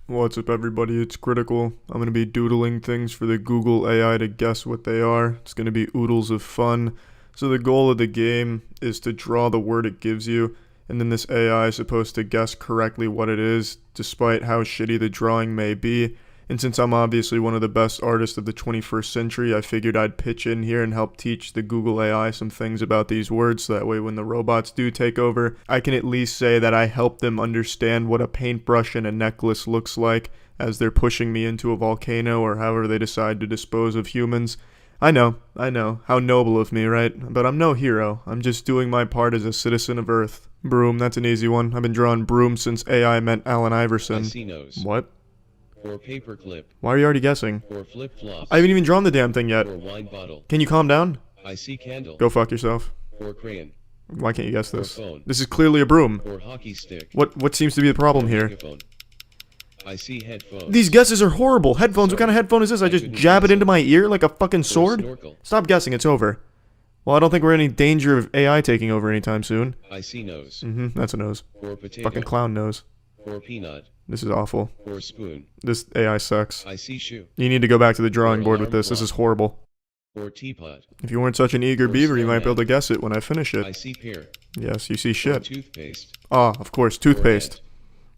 What's up, everybody? It's Critical. I'm going to be doodling things for the Google AI to guess what they are. It's going to be oodles of fun. So the goal of the game is to draw the word it gives you, and then this AI is supposed to guess correctly what it is, despite how shitty the drawing may be. And since I'm obviously one of the best artists of the 21st century, I figured I'd pitch in here and help teach the Google AI some things about these words, so that way when the robots do take over, I can at least say that I helped them understand what a paintbrush and a necklace looks like as they're pushing me into a volcano or however they decide to dispose of humans. I know, how noble of me, right? But I'm no hero. I'm just doing my part as a citizen of Earth. Broom, that's an easy one. I've been drawing broom since AI meant Allen Iverson. I see nose. What? Or paperclip. Why are you already guessing? Or flip-flops. I haven't even drawn the damn thing yet. Or wine bottle. Can you calm down? I see candle. Go fuck yourself. Or crayon. Why can't you guess this? Or phone. This is clearly a broom. Or hockey stick. What seems to be the problem Or here? megaphone. I see headphones. These guesses are horrible. Headphones, what kind of headphone is this? I just jab it into my ear like a fucking sword? Snorkel. Stop guessing, it's over. Well, I don't think we're in any danger of AI taking over anytime soon. I see nose. That's a nose. Or potato. Fucking clown nose. Or peanut. This is awful. Or spoon. This AI sucks. I see shoe. You need to go back to the drawing Or board with alarm this. This clock. is horrible. Or teapot. If you weren't such an eager Or beaver, you might be able snowman. to guess it when I finish I it. see pear. Yes, you see Or shit. toothpaste. Ah, of course, toothpaste. head.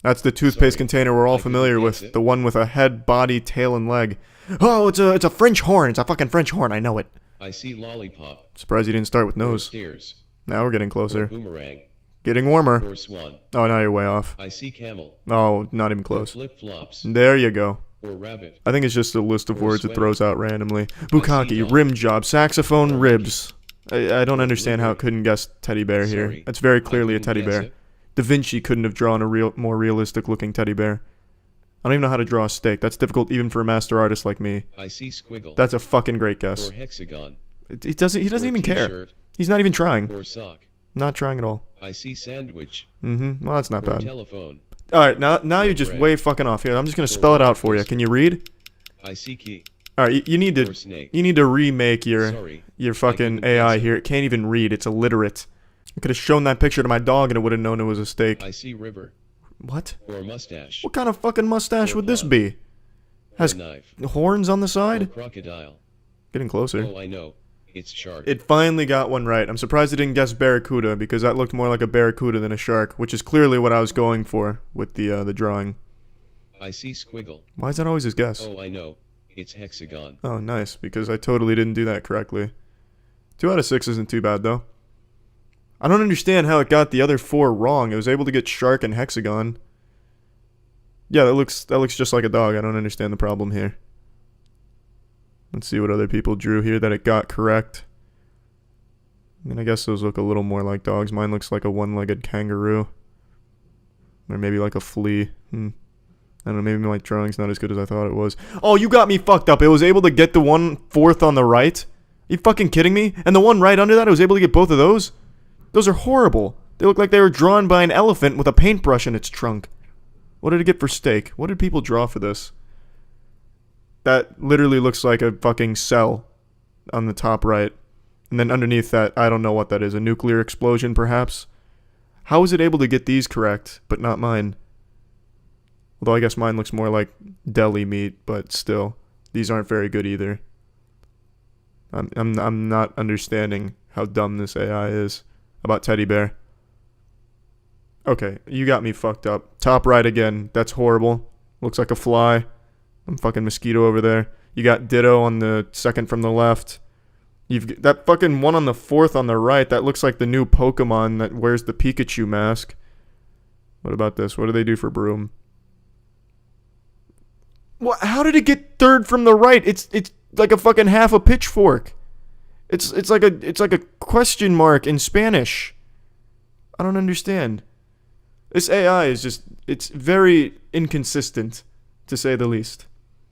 That's the toothpaste Sorry, container we're all I couldn't familiar guess with. it. The one with a head, body, tail, and leg. Oh, it's a French horn. It's a fucking French horn. I know it. I see lollipop. Surprised you didn't start with Or nose. stairs. Now we're getting Or closer. boomerang. Getting warmer. Or swan. Oh, now you're way off. I see camel. Oh, not even Or close. flip-flops. There you go. Or rabbit. I think it's just a list of Or words it sweater. throws out randomly. Bukkake, dog. rim job, saxophone, ribs. I don't understand how it couldn't guess teddy bear here. Sorry, That's very I clearly a couldn't teddy guess bear. it. Da Vinci couldn't have drawn a more realistic looking teddy bear. I don't even know how to draw a steak. That's difficult even for a master artist like me. I see squiggle. That's a fucking great guess. Or hexagon. He doesn't Or even care. t-shirt. He's not even trying. Or sock. Not trying at all. I see sandwich. Well, that's not Or bad. telephone. Alright, now you're just bread. way fucking off here. I'm just gonna spell it out for you. Can you read? I see key. Alright, you need Or to snake. remake your Sorry. fucking couldn't AI guess it. here. It can't even read. It's illiterate. I could have shown that picture to my dog and it would have known it was a steak. I see river. What? Or mustache. What kind of fucking mustache Or would this pond. be? Has Or knife. horns on the Or side? crocodile. Getting closer. Oh, I know. It's shark. It finally got one right. I'm surprised it didn't guess barracuda because that looked more like a barracuda than a shark, which is clearly what I was going for with the drawing. I see squiggle. Why is that always his guess? Oh, I know. It's hexagon. Oh, nice, because I totally didn't do that correctly. 2 out of 6 isn't too bad, though. I don't understand how it got the other 4 wrong. It was able to get shark and hexagon. Yeah, that looks just like a dog. I don't understand the problem here. Let's see what other people drew here that it got correct. I mean, I guess those look a little more like dogs. Mine looks like a one-legged kangaroo. Or maybe like a flea. I don't know, maybe my drawing's not as good as I thought it was. Oh, you got me fucked up. It was able to get the 1/4 on the right? Are you fucking kidding me? And the one right under that, it was able to get both of those? Those are horrible. They look like they were drawn by an elephant with a paintbrush in its trunk. What did it get for steak? What did people draw for this? That literally looks like a fucking cell on the top right. And then underneath that, I don't know what that is. A nuclear explosion, perhaps? How is it able to get these correct, but not mine? Although I guess mine looks more like deli meat, but still. These aren't very good either. I'm not understanding how dumb this AI is about teddy bear. Okay, you got me fucked up. Top right again. That's horrible. Looks like a fly. I'm fucking mosquito over there. You got ditto on the second from the left. You've that fucking one on the 4th on the right. That looks like the new Pokemon that wears the Pikachu mask. What about this? What do they do for broom? What? How did it get 3rd from the right? It's like a fucking half a pitchfork. It's like a question mark in Spanish. I don't understand. This AI is just, it's very inconsistent, to say the least.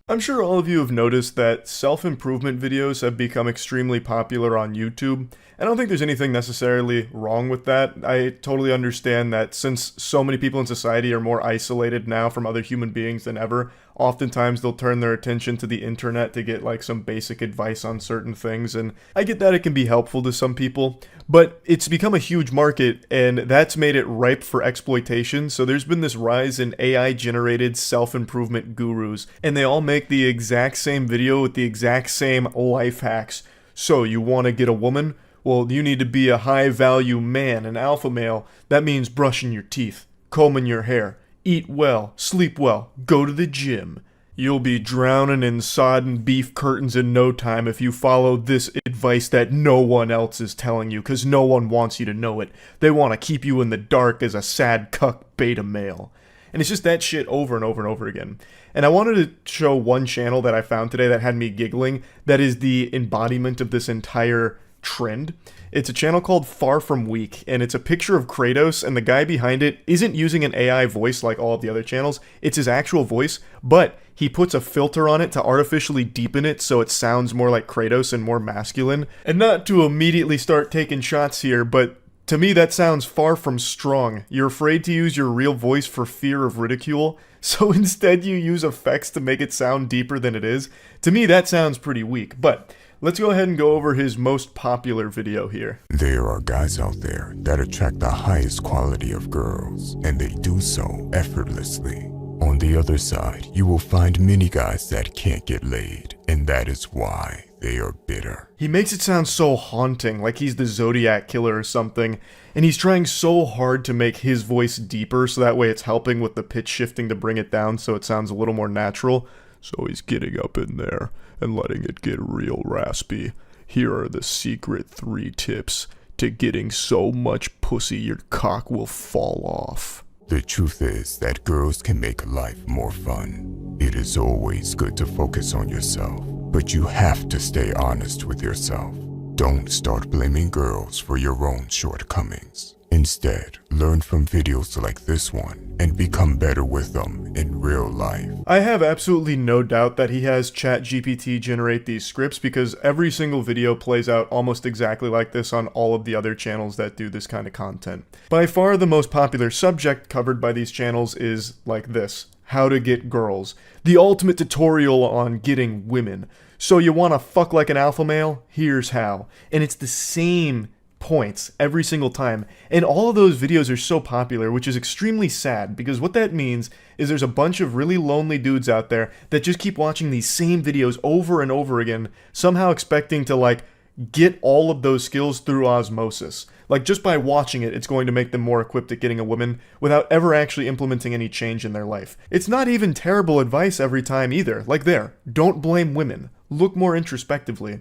I'm sure all of you have noticed that self-improvement videos have become extremely popular on YouTube. I don't think there's anything necessarily wrong with that. I totally understand that since so many people in society are more isolated now from other human beings than ever, oftentimes they'll turn their attention to the internet to get like some basic advice on certain things, and I get that it can be helpful to some people, but it's become a huge market and that's made it ripe for exploitation. So there's been this rise in AI generated self-improvement gurus, and they all make the exact same video with the exact same life hacks. So you want to get a woman? Well, you need to be a high value man, an alpha male. That means brushing your teeth, combing your hair, eat well, sleep well, go to the gym. You'll be drowning in sodden beef curtains in no time if you follow this advice that no one else is telling you, because no one wants you to know it. They want to keep you in the dark as a sad cuck beta male. And it's just that shit over and over and over again. And I wanted to show one channel that I found today that had me giggling, that is the embodiment of this entire trend. It's a channel called Far From Weak, and it's a picture of Kratos, and the guy behind it isn't using an AI voice like all of the other channels. It's his actual voice, but he puts a filter on it to artificially deepen it so it sounds more like Kratos and more masculine. And not to immediately start taking shots here, but to me that sounds far from strong. You're afraid to use your real voice for fear of ridicule, so instead you use effects to make it sound deeper than it is. To me that sounds pretty weak, but let's go ahead and go over his most popular video here. There are guys out there that attract the highest quality of girls, and they do so effortlessly. On the other side, you will find many guys that can't get laid, and that is why they are bitter. He makes it sound so haunting, like he's the Zodiac killer or something, and he's trying so hard to make his voice deeper so that way it's helping with the pitch shifting to bring it down so it sounds a little more natural. So he's getting up in there and letting it get real raspy. Here are the secret 3 tips to getting so much pussy your cock will fall off. The truth is that girls can make life more fun. It is always good to focus on yourself, but you have to stay honest with yourself. Don't start blaming girls for your own shortcomings. Instead, learn from videos like this one and become better with them in real life. I have absolutely no doubt that he has ChatGPT generate these scripts because every single video plays out almost exactly like this on all of the other channels that do this kind of content. By far the most popular subject covered by these channels is like this: how to get girls. The ultimate tutorial on getting women. So you want to fuck like an alpha male? Here's how. And it's the same points every single time, and all of those videos are so popular, which is extremely sad, because what that means is there's a bunch of really lonely dudes out there that just keep watching these same videos over and over again, somehow expecting to like get all of those skills through osmosis. Like just by watching it, it's going to make them more equipped at getting a woman without ever actually implementing any change in their life. It's not even terrible advice every time either. Like there, don't blame women. Look more introspectively.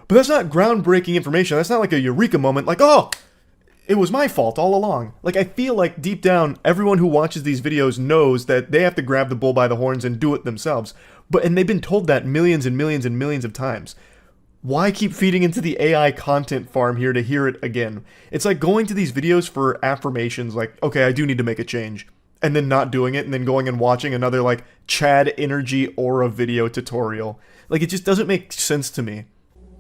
But that's not groundbreaking information. That's not like a eureka moment, like, oh, it was my fault all along. Like, I feel like deep down, everyone who watches these videos knows that they have to grab the bull by the horns and do it themselves. And they've been told that millions and millions and millions of times. Why keep feeding into the AI content farm here to hear it again? It's like going to these videos for affirmations, like, okay, I do need to make a change, and then not doing it, and then going and watching another, like, Chad Energy Aura video tutorial. Like, it just doesn't make sense to me.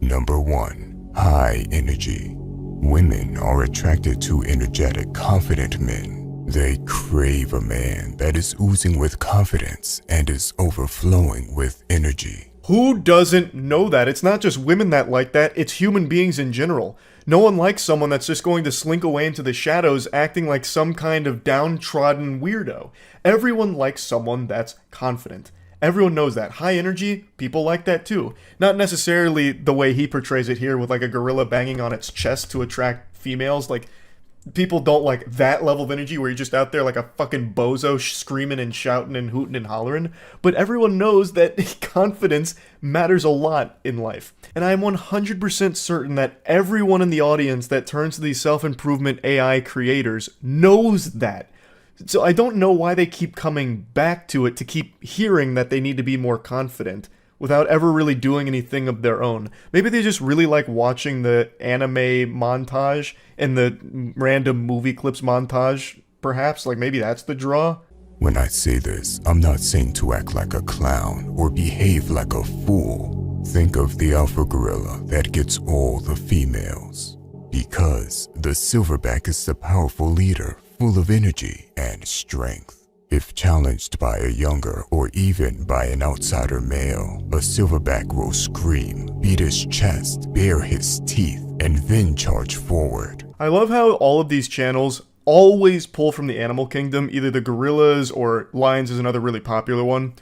Number 1. High energy. Women are attracted to energetic, confident men. They crave a man that is oozing with confidence and is overflowing with energy. Who doesn't know that? It's not just women that like that, it's human beings in general. No one likes someone that's just going to slink away into the shadows acting like some kind of downtrodden weirdo. Everyone likes someone that's confident. Everyone knows that. High energy, people like that too. Not necessarily the way he portrays it here with like a gorilla banging on its chest to attract females. Like, people don't like that level of energy where you're just out there like a fucking bozo screaming and shouting and hooting and hollering. But everyone knows that confidence matters a lot in life. And I am 100% certain that everyone in the audience that turns to these self-improvement AI creators knows that. So I don't know why they keep coming back to it to keep hearing that they need to be more confident without ever really doing anything of their own. Maybe they just really like watching the anime montage and the random movie clips montage, perhaps. Like maybe that's the draw. When I say this, I'm not saying to act like a clown or behave like a fool. Think of the alpha gorilla that gets all the females. Because the silverback is the powerful leader, full of energy and strength. If challenged by a younger or even by an outsider male, a silverback will scream, beat his chest, bare his teeth, and then charge forward. I love how all of these channels always pull from the animal kingdom, either the gorillas or lions is another really popular one.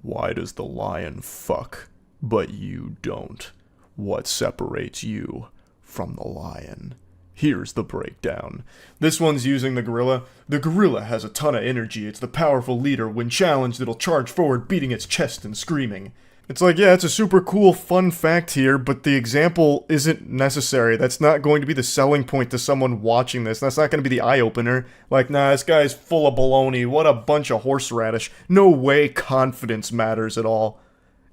Why does the lion fuck, but you don't? What separates you from the lion? Here's the breakdown. This one's using the gorilla. The gorilla has a ton of energy. It's the powerful leader. When challenged, it'll charge forward, beating its chest and screaming. It's like, yeah, it's a super cool, fun fact here, but the example isn't necessary. That's not going to be the selling point to someone watching this. That's not going to be the eye-opener. Like, nah, this guy's full of baloney. What a bunch of horseradish. No way confidence matters at all.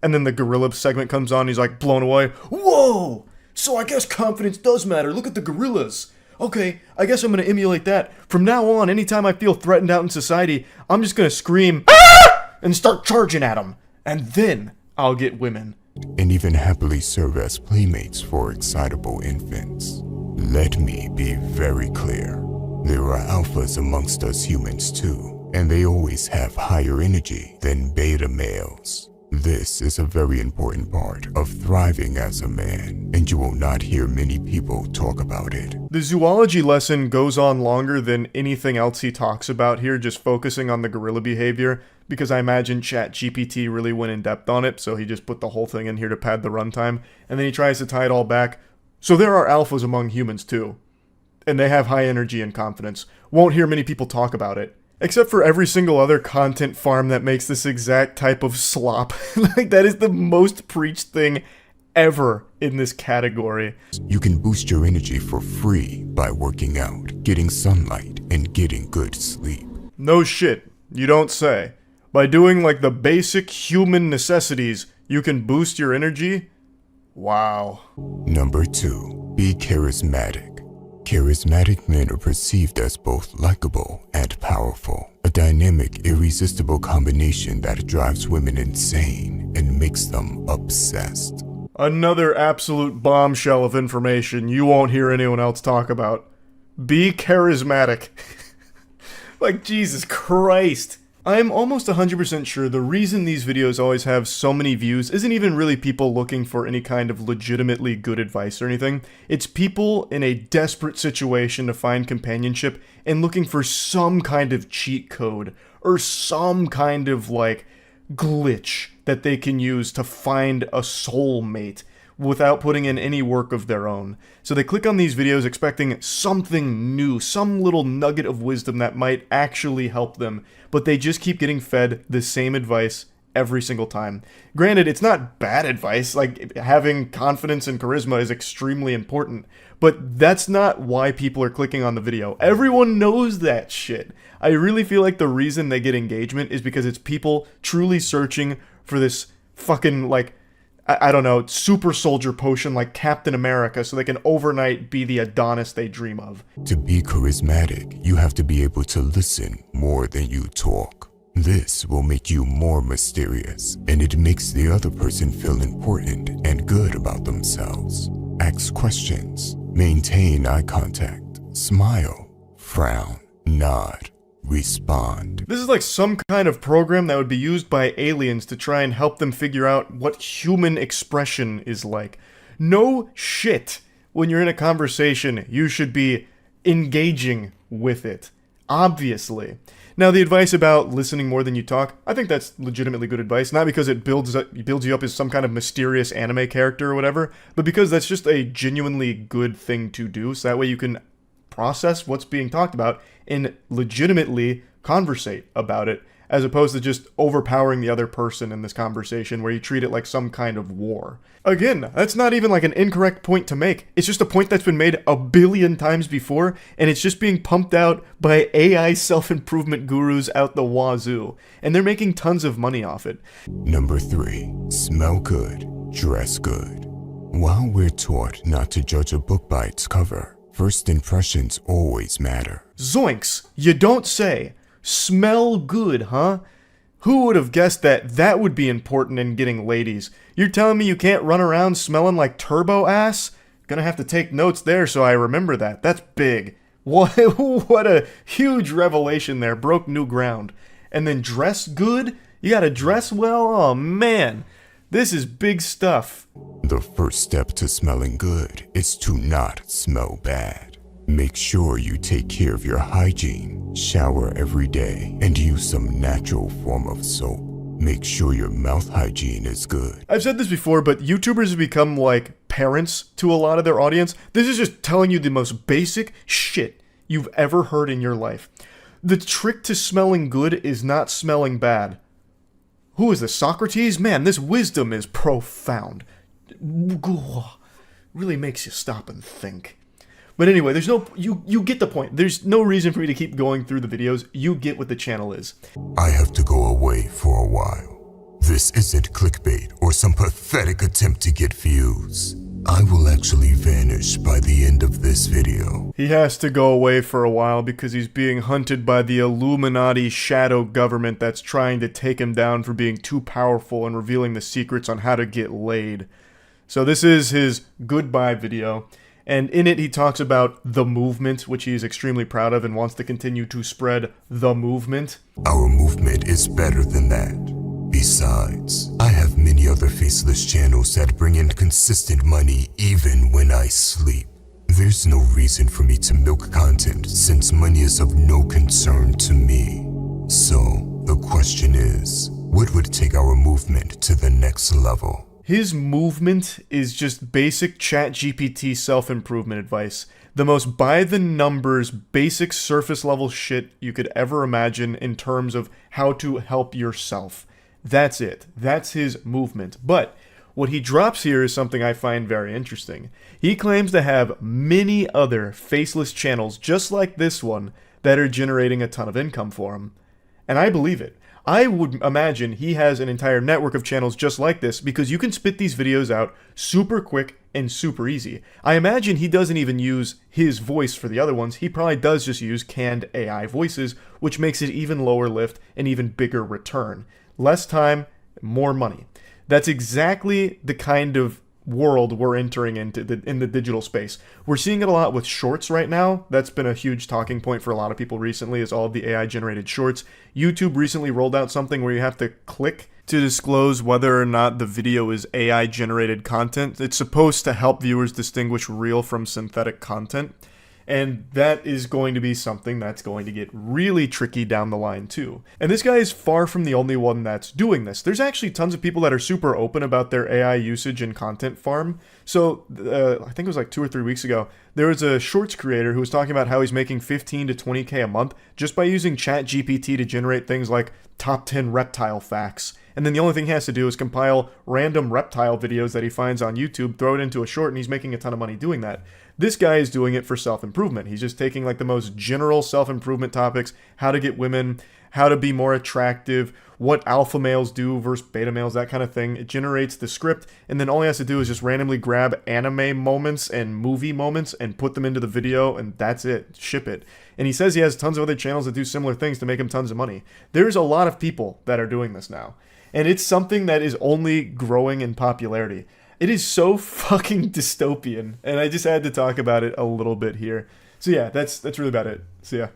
And then the gorilla segment comes on, he's like blown away. Whoa! So I guess confidence does matter. Look at the gorillas. Okay, I guess I'm gonna emulate that. From now on, anytime I feel threatened out in society, I'm just gonna scream, "Ah!" and start charging at them. And then I'll get women. And even happily serve as playmates for excitable infants. Let me be very clear. There are alphas amongst us humans too, and they always have higher energy than beta males. This is a very important part of thriving as a man, and you will not hear many people talk about it. The zoology lesson goes on longer than anything else he talks about here, just focusing on the gorilla behavior, because I imagine ChatGPT really went in depth on it, so he just put the whole thing in here to pad the runtime, and then he tries to tie it all back. So there are alphas among humans too, and they have high energy and confidence. Won't hear many people talk about it. Except for every single other content farm that makes this exact type of slop. Like, that is the most preached thing ever in this category. You can boost your energy for free by working out, getting sunlight, and getting good sleep. No shit, you don't say. By doing like the basic human necessities, you can boost your energy? Wow. Number 2, be charismatic. Charismatic men are perceived as both likable and powerful, a dynamic, irresistible combination that drives women insane and makes them obsessed. Another absolute bombshell of information you won't hear anyone else talk about. Be charismatic. Like, Jesus Christ. I'm almost 100% sure the reason these videos always have so many views isn't even really people looking for any kind of legitimately good advice or anything. It's people in a desperate situation to find companionship and looking for some kind of cheat code or some kind of, like, glitch that they can use to find a soulmate without putting in any work of their own. So they click on these videos expecting something new, some little nugget of wisdom that might actually help them, but they just keep getting fed the same advice every single time. Granted, it's not bad advice, like having confidence and charisma is extremely important, but that's not why people are clicking on the video. Everyone knows that shit. I really feel like the reason they get engagement is because it's people truly searching for this fucking, like, I don't know, super soldier potion like Captain America so they can overnight be the Adonis they dream of. To be charismatic, you have to be able to listen more than you talk. This will make you more mysterious, and it makes the other person feel important and good about themselves. Ask questions, maintain eye contact, smile, frown, nod, respond. This is like some kind of program that would be used by aliens to try and help them figure out what human expression is like. No shit. When you're in a conversation, you should be engaging with it. Obviously. Now, the advice about listening more than you talk, I think that's legitimately good advice. Not because it builds you up as some kind of mysterious anime character or whatever, but because that's just a genuinely good thing to do, so that way you can process what's being talked about and legitimately conversate about it, as opposed to just overpowering the other person in this conversation where you treat it like some kind of war. Again, that's not even like an incorrect point to make. It's just a point that's been made a billion times before, and it's just being pumped out by AI self-improvement gurus out the wazoo, and they're making tons of money off it. Number 3, smell good, dress good. While we're taught not to judge a book by its cover, first impressions always matter. Zoinks! You don't say! Smell good, huh? Who would have guessed that that would be important in getting ladies? You're telling me you can't run around smelling like turbo ass? Gonna have to take notes there so I remember that. That's big. What a huge revelation there. Broke new ground. And then dress good? You gotta dress well? Oh man. This is big stuff. The first step to smelling good is to not smell bad. Make sure you take care of your hygiene, shower every day, and use some natural form of soap. Make sure your mouth hygiene is good. I've said this before, but YouTubers have become like parents to a lot of their audience. This is just telling you the most basic shit you've ever heard in your life. The trick to smelling good is not smelling bad. Who is this, Socrates? Man, this wisdom is profound. Really makes you stop and think. But anyway, there's no, you get the point. There's no reason for me to keep going through the videos. You get what the channel is. I have to go away for a while. This isn't clickbait or some pathetic attempt to get views. I will actually vanish by the end of this video. He has to go away for a while because he's being hunted by the Illuminati shadow government that's trying to take him down for being too powerful and revealing the secrets on how to get laid. So this is his goodbye video. And in it, he talks about the movement, which he is extremely proud of and wants to continue to spread the movement. Our movement is better than that. Besides, I have many other faceless channels that bring in consistent money even when I sleep. There's no reason for me to milk content since money is of no concern to me. So, the question is, what would take our movement to the next level? His movement is just basic ChatGPT self-improvement advice. The most by-the-numbers, basic surface-level shit you could ever imagine in terms of how to help yourself. That's it. That's his movement. But what he drops here is something I find very interesting. He claims to have many other faceless channels just like this one that are generating a ton of income for him. And I believe it. I would imagine he has an entire network of channels just like this because you can spit these videos out super quick and super easy. I imagine he doesn't even use his voice for the other ones. He probably does just use canned AI voices, which makes it even lower lift and even bigger return. Less time, more money. That's exactly the kind of world we're entering into in the digital space. We're seeing it a lot with shorts right now. That's been a huge talking point for a lot of people recently, is all of the AI generated shorts. YouTube recently rolled out something where you have to click to disclose whether or not the video is AI generated content. It's supposed to help viewers distinguish real from synthetic content. And that is going to be something that's going to get really tricky down the line too. And this guy is far from the only one that's doing this. There's actually tons of people that are super open about their AI usage and content farm. So I think it was like 2 or 3 weeks ago, there was a shorts creator who was talking about how he's making 15 to 20K a month just by using ChatGPT to generate things like top 10 reptile facts. And then the only thing he has to do is compile random reptile videos that he finds on YouTube, throw it into a short, and he's making a ton of money doing that. This guy is doing it for self-improvement. He's just taking like the most general self-improvement topics, how to get women, how to be more attractive, what alpha males do versus beta males, that kind of thing. It generates the script, and then all he has to do is just randomly grab anime moments and movie moments and put them into the video, and that's it. Ship it. And he says he has tons of other channels that do similar things to make him tons of money. There's a lot of people that are doing this now. And it's something that is only growing in popularity. It is so fucking dystopian, and I just had to talk about it a little bit here. So yeah, that's really about it. So yeah.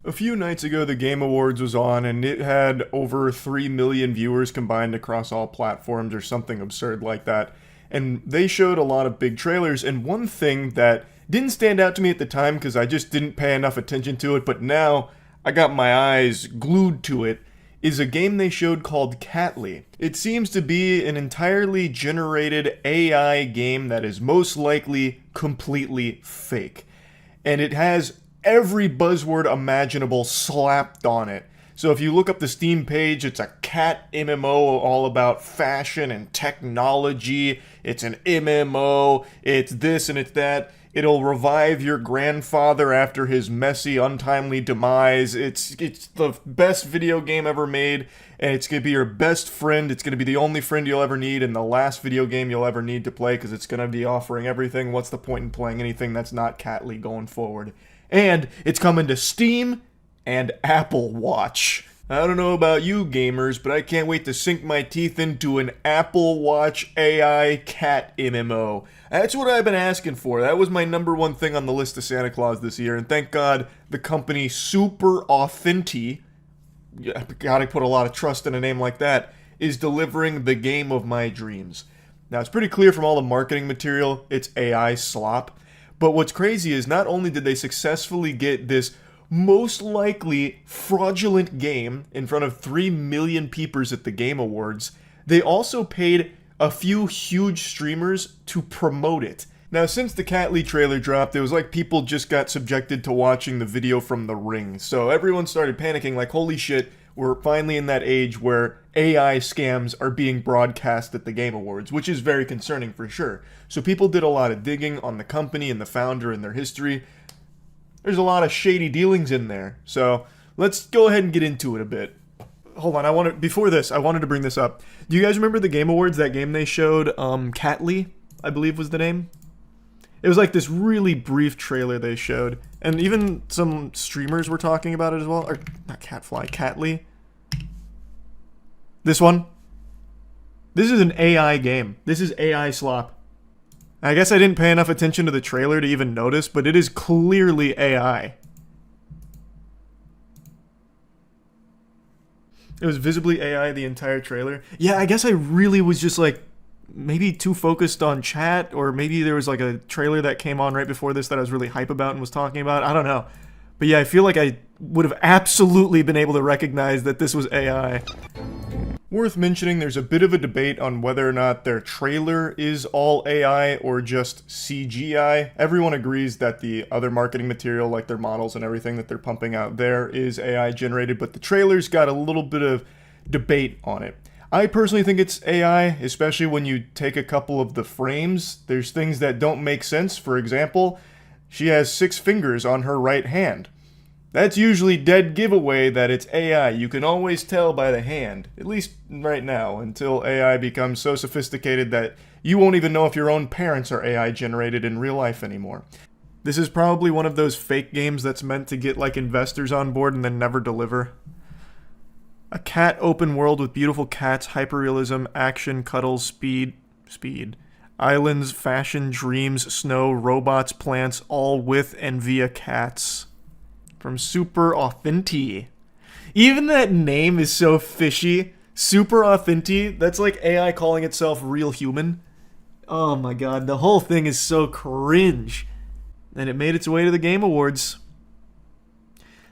A few nights ago, the Game Awards was on, and it had over 3 million viewers combined across all platforms or something absurd like that. And they showed a lot of big trailers, and one thing that didn't stand out to me at the time because I just didn't pay enough attention to it, but now I got my eyes glued to it, is a game they showed called Catly. It seems to be an entirely generated AI game that is most likely completely fake. And it has every buzzword imaginable slapped on it. So if you look up the Steam page, it's a cat MMO all about fashion and technology. It's an MMO, it's this and it's that. It'll revive your grandfather after his messy, untimely demise. It's the best video game ever made, and it's going to be your best friend. It's going to be the only friend you'll ever need, and the last video game you'll ever need to play, because it's going to be offering everything. What's the point in playing anything that's not Catly going forward? And it's coming to Steam and Apple Watch. I don't know about you gamers, but I can't wait to sink my teeth into an Apple Watch AI cat MMO. That's what I've been asking for. That was my number one thing on the list of Santa Claus this year, and thank God the company Super1tikal, gotta put a lot of trust in a name like that, is delivering the game of my dreams. Now, it's pretty clear from all the marketing material, it's AI slop. But what's crazy is not only did they successfully get this most likely fraudulent game in front of 3 million peepers at the Game Awards, they also paid a few huge streamers to promote it. Now, since the Cat Lee trailer dropped, it was like people just got subjected to watching the video from The Ring. So everyone started panicking like, holy shit, we're finally in that age where AI scams are being broadcast at the Game Awards, which is very concerning for sure. So people did a lot of digging on the company and the founder and their history. There's a lot of shady dealings in there. So let's go ahead and get into it a bit. Hold on, before this, I wanted to bring this up. Do you guys remember the Game Awards, that game they showed? Cat Lee, I believe was the name. It was like this really brief trailer they showed. And even some streamers were talking about it as well. Or, not Catfly, Cat Lee. This one. This is an AI game. This is AI slop. I guess I didn't pay enough attention to the trailer to even notice, but it is clearly AI. It was visibly AI the entire trailer. Yeah, I guess I really was just like, maybe too focused on chat, or maybe there was like a trailer that came on right before this that I was really hype about and was talking about. I don't know. But yeah, I feel like I would have absolutely been able to recognize that this was AI. Worth mentioning, there's a bit of a debate on whether or not their trailer is all AI or just CGI. Everyone agrees that the other marketing material, like their models and everything that they're pumping out there, is AI generated, but the trailer's got a little bit of debate on it. I personally think it's AI, especially when you take a couple of the frames. There's things that don't make sense. For example, she has 6 fingers on her right hand. That's usually dead giveaway that it's AI. You can always tell by the hand, at least right now, until AI becomes so sophisticated that you won't even know if your own parents are AI generated in real life anymore. This is probably one of those fake games that's meant to get like investors on board and then never deliver. A cat open world with beautiful cats, hyperrealism, action, cuddles, speed, islands, fashion, dreams, snow, robots, plants, all with and via cats. From Super1tikal. Even that name is so fishy. Super1tikal, that's like AI calling itself real human. Oh my god, the whole thing is so cringe. And it made its way to the Game Awards.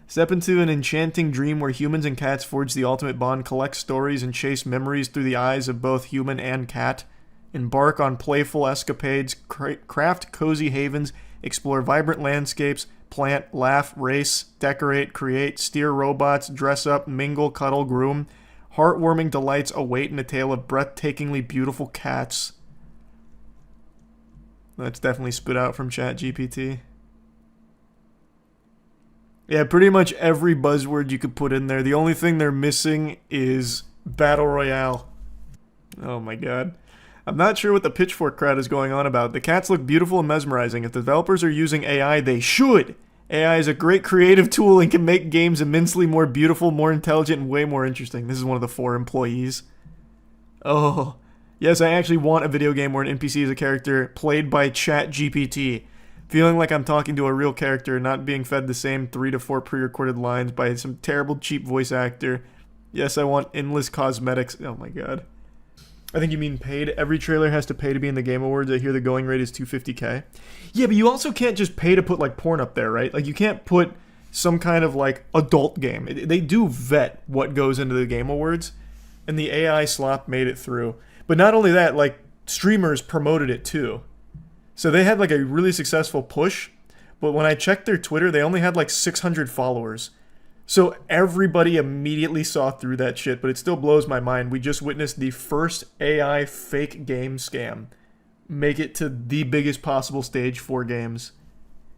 Step into an enchanting dream where humans and cats forge the ultimate bond, collect stories, and chase memories through the eyes of both human and cat. Embark on playful escapades, craft cozy havens, explore vibrant landscapes, plant, laugh, race, decorate, create, steer robots, dress up, mingle, cuddle, groom. Heartwarming delights await in a tale of breathtakingly beautiful cats. That's definitely spit out from ChatGPT. Yeah, pretty much every buzzword you could put in there. The only thing they're missing is Battle Royale. Oh my god. I'm not sure what the Pitchfork crowd is going on about. The cats look beautiful and mesmerizing. If developers are using AI, they should! AI is a great creative tool and can make games immensely more beautiful, more intelligent, and way more interesting. This is one of the 4 employees. Oh. Yes, I actually want a video game where an NPC is a character played by ChatGPT. Feeling like I'm talking to a real character, not being fed the same 3 to 4 pre-recorded lines by some terrible cheap voice actor. Yes, I want endless cosmetics. Oh my god. I think you mean paid. Every trailer has to pay to be in the Game Awards. I hear the going rate is $250K. Yeah, but you also can't just pay to put like porn up there, right? Like you can't put some kind of like adult game. They do vet what goes into the Game Awards, and the AI slop made it through. But not only that, like streamers promoted it too. So they had like a really successful push, but when I checked their Twitter, they only had like 600 followers. So everybody immediately saw through that shit, but it still blows my mind. We just witnessed the first AI fake game scam make it to the biggest possible stage for games.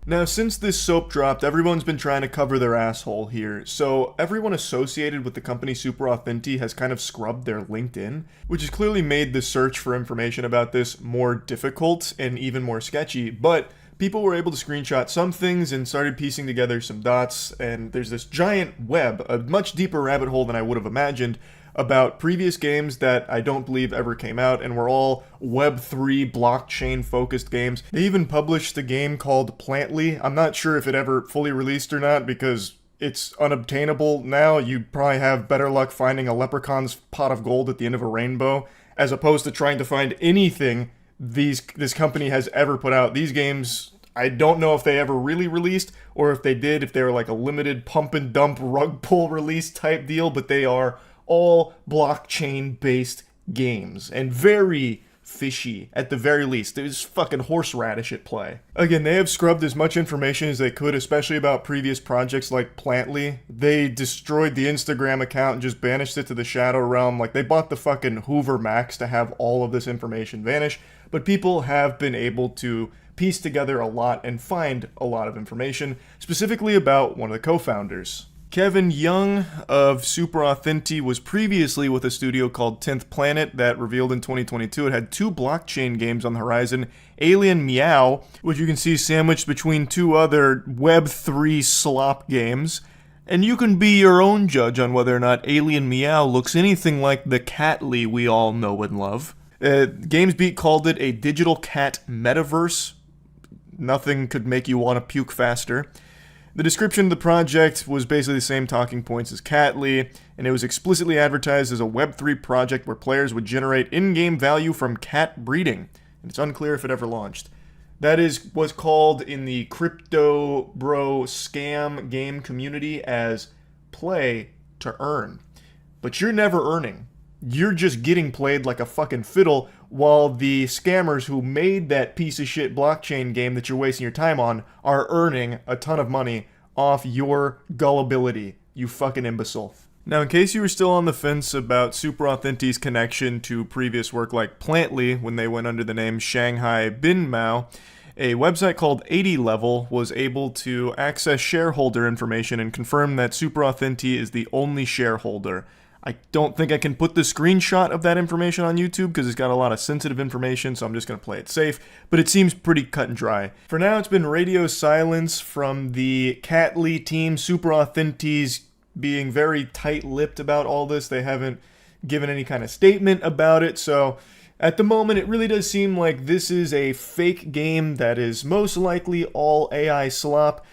Now, since this soap dropped, everyone's been trying to cover their asshole here. So everyone associated with the company Super1tikal has kind of scrubbed their LinkedIn, which has clearly made the search for information about this more difficult and even more sketchy. But people were able to screenshot some things and started piecing together some dots, and there's this giant web, a much deeper rabbit hole than I would have imagined, about previous games that I don't believe ever came out and were all Web3 blockchain-focused games. They even published a game called Plantly. I'm not sure if it ever fully released or not because it's unobtainable now. You'd probably have better luck finding a leprechaun's pot of gold at the end of a rainbow as opposed to trying to find anything this company has ever put out. These games, I don't know if they ever really released, or if they did, if they were like a limited pump and dump rug pull release type deal, but they are all blockchain-based games, and very fishy, at the very least. There's fucking horseradish at play. Again, they have scrubbed as much information as they could, especially about previous projects like Plantly. They destroyed the Instagram account and just banished it to the Shadow Realm. Like, they bought the fucking Hoover Max to have all of this information vanish, but people have been able to piece together a lot and find a lot of information, specifically about one of the co-founders. Kevin Young of Super Authentic was previously with a studio called 10th Planet that revealed in 2022 it had 2 blockchain games on the horizon, Alien Meow, which you can see sandwiched between 2 other Web3 slop games, and you can be your own judge on whether or not Alien Meow looks anything like the Catly we all know and love. GamesBeat called it a digital cat metaverse. Nothing could make you want to puke faster. The description of the project was basically the same talking points as Catly, and it was explicitly advertised as a Web3 project where players would generate in-game value from cat breeding, and it's unclear if it ever launched. That is what's called in the crypto bro scam game community as play to earn. But you're never earning. You're just getting played like a fucking fiddle while the scammers who made that piece of shit blockchain game that you're wasting your time on are earning a ton of money off your gullibility, you fucking imbecile. Now, in case you were still on the fence about Super Authentic's connection to previous work like Plantly when they went under the name Shanghai Bin Mao, a website called 80 Level was able to access shareholder information and confirm that Super Authentic is the only shareholder. I don't think I can put the screenshot of that information on YouTube because it's got a lot of sensitive information, so I'm just going to play it safe, but it seems pretty cut and dry. For now, it's been radio silence from the Catly team. Super Authentic's being very tight-lipped about all this. They haven't given any kind of statement about it, so at the moment, it really does seem like this is a fake game that is most likely all AI slop,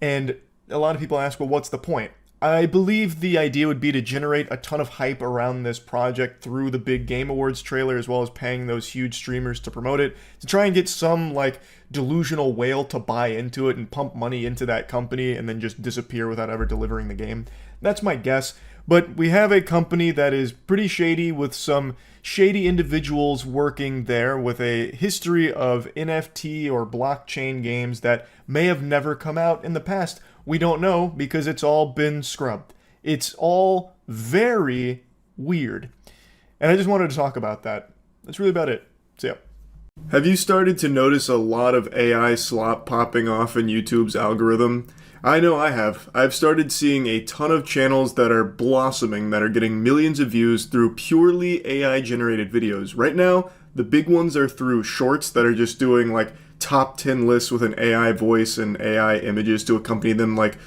and a lot of people ask, well, what's the point? I believe the idea would be to generate a ton of hype around this project through the big Game Awards trailer, as well as paying those huge streamers to promote it, to try and get some, like, delusional whale to buy into it and pump money into that company and then just disappear without ever delivering the game. That's my guess. But we have a company that is pretty shady with some shady individuals working there with a history of NFT or blockchain games that may have never come out in the past. We don't know because it's all been scrubbed. It's all very weird. And I just wanted to talk about that. That's really about it. So yeah. Have you started to notice a lot of AI slop popping off in YouTube's algorithm? I know I have. I've started seeing a ton of channels that are blossoming, that are getting millions of views through purely AI-generated videos. Right now, the big ones are through shorts that are just doing, like, top 10 lists with an AI voice and AI images to accompany them, like,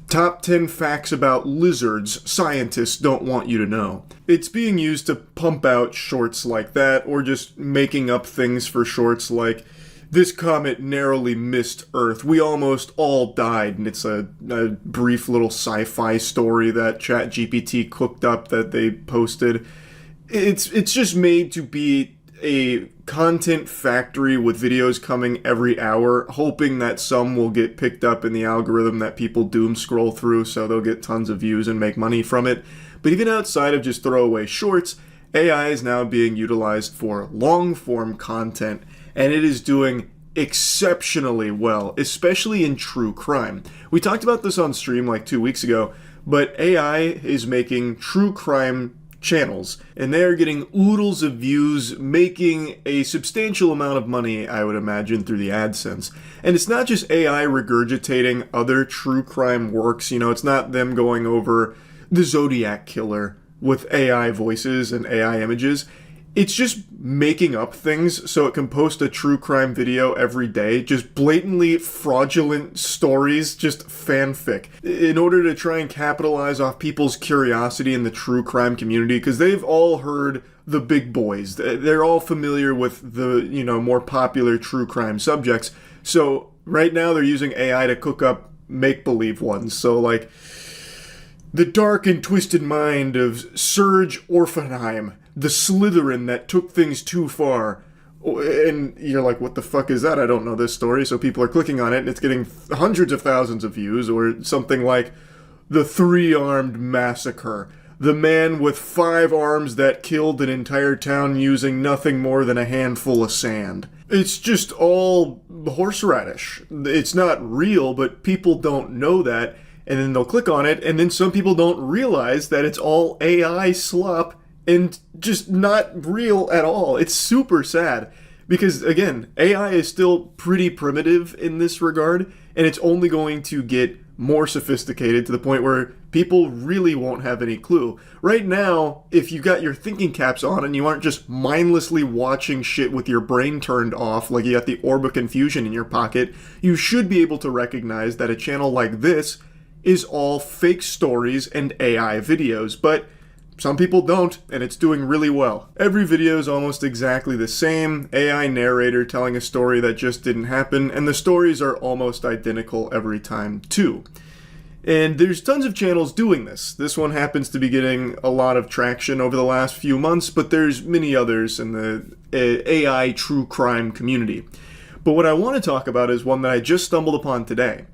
top 10 facts about lizards scientists don't want you to know. It's being used to pump out shorts like that, or just making up things for shorts like, this comet narrowly missed Earth. We almost all died. And it's a brief little sci-fi story that ChatGPT cooked up that they posted. It's just made to be a content factory with videos coming every hour, hoping that some will get picked up in the algorithm that people doom scroll through so they'll get tons of views and make money from it. But even outside of just throwaway shorts, AI is now being utilized for long-form content, and it is doing exceptionally well, especially in true crime. We talked about this on stream like 2 weeks ago, but AI is making true crime channels, and they are getting oodles of views, making a substantial amount of money, I would imagine, through the AdSense. And it's not just AI regurgitating other true crime works, you know, it's not them going over the Zodiac Killer with AI voices and AI images. it's just making up things so it can post a true crime video every day. Just blatantly fraudulent stories, just fanfic. In order to try and capitalize off people's curiosity in the true crime community, because they've all heard the big boys. They're all familiar with the, more popular true crime subjects. So right now they're using AI to cook up make-believe ones. So like, the dark and twisted mind of Serge Orphenheim, the Slytherin that took things too far. And you're like, what the fuck is that? I don't know this story. So people are clicking on it and it's getting hundreds of thousands of views. Or something like the 3-armed massacre. The man with 5 arms that killed an entire town using nothing more than a handful of sand. It's just all horseradish. It's not real, but people don't know that. And then they'll click on it, and then some people don't realize that it's all AI slop and just not real at all. It's super sad. Because, again, AI is still pretty primitive in this regard, and it's only going to get more sophisticated to the point where people really won't have any clue. Right now, if you got your thinking caps on and you aren't just mindlessly watching shit with your brain turned off, like you got the orb of confusion in your pocket, you should be able to recognize that a channel like this is all fake stories and AI videos, but some people don't, and it's doing really well. Every video is almost exactly the same, AI narrator telling a story that just didn't happen, and the stories are almost identical every time, too. And there's tons of channels doing this. This one happens to be getting a lot of traction over the last few months, but there's many others in the AI true crime community. But what I want to talk about is one that I just stumbled upon today,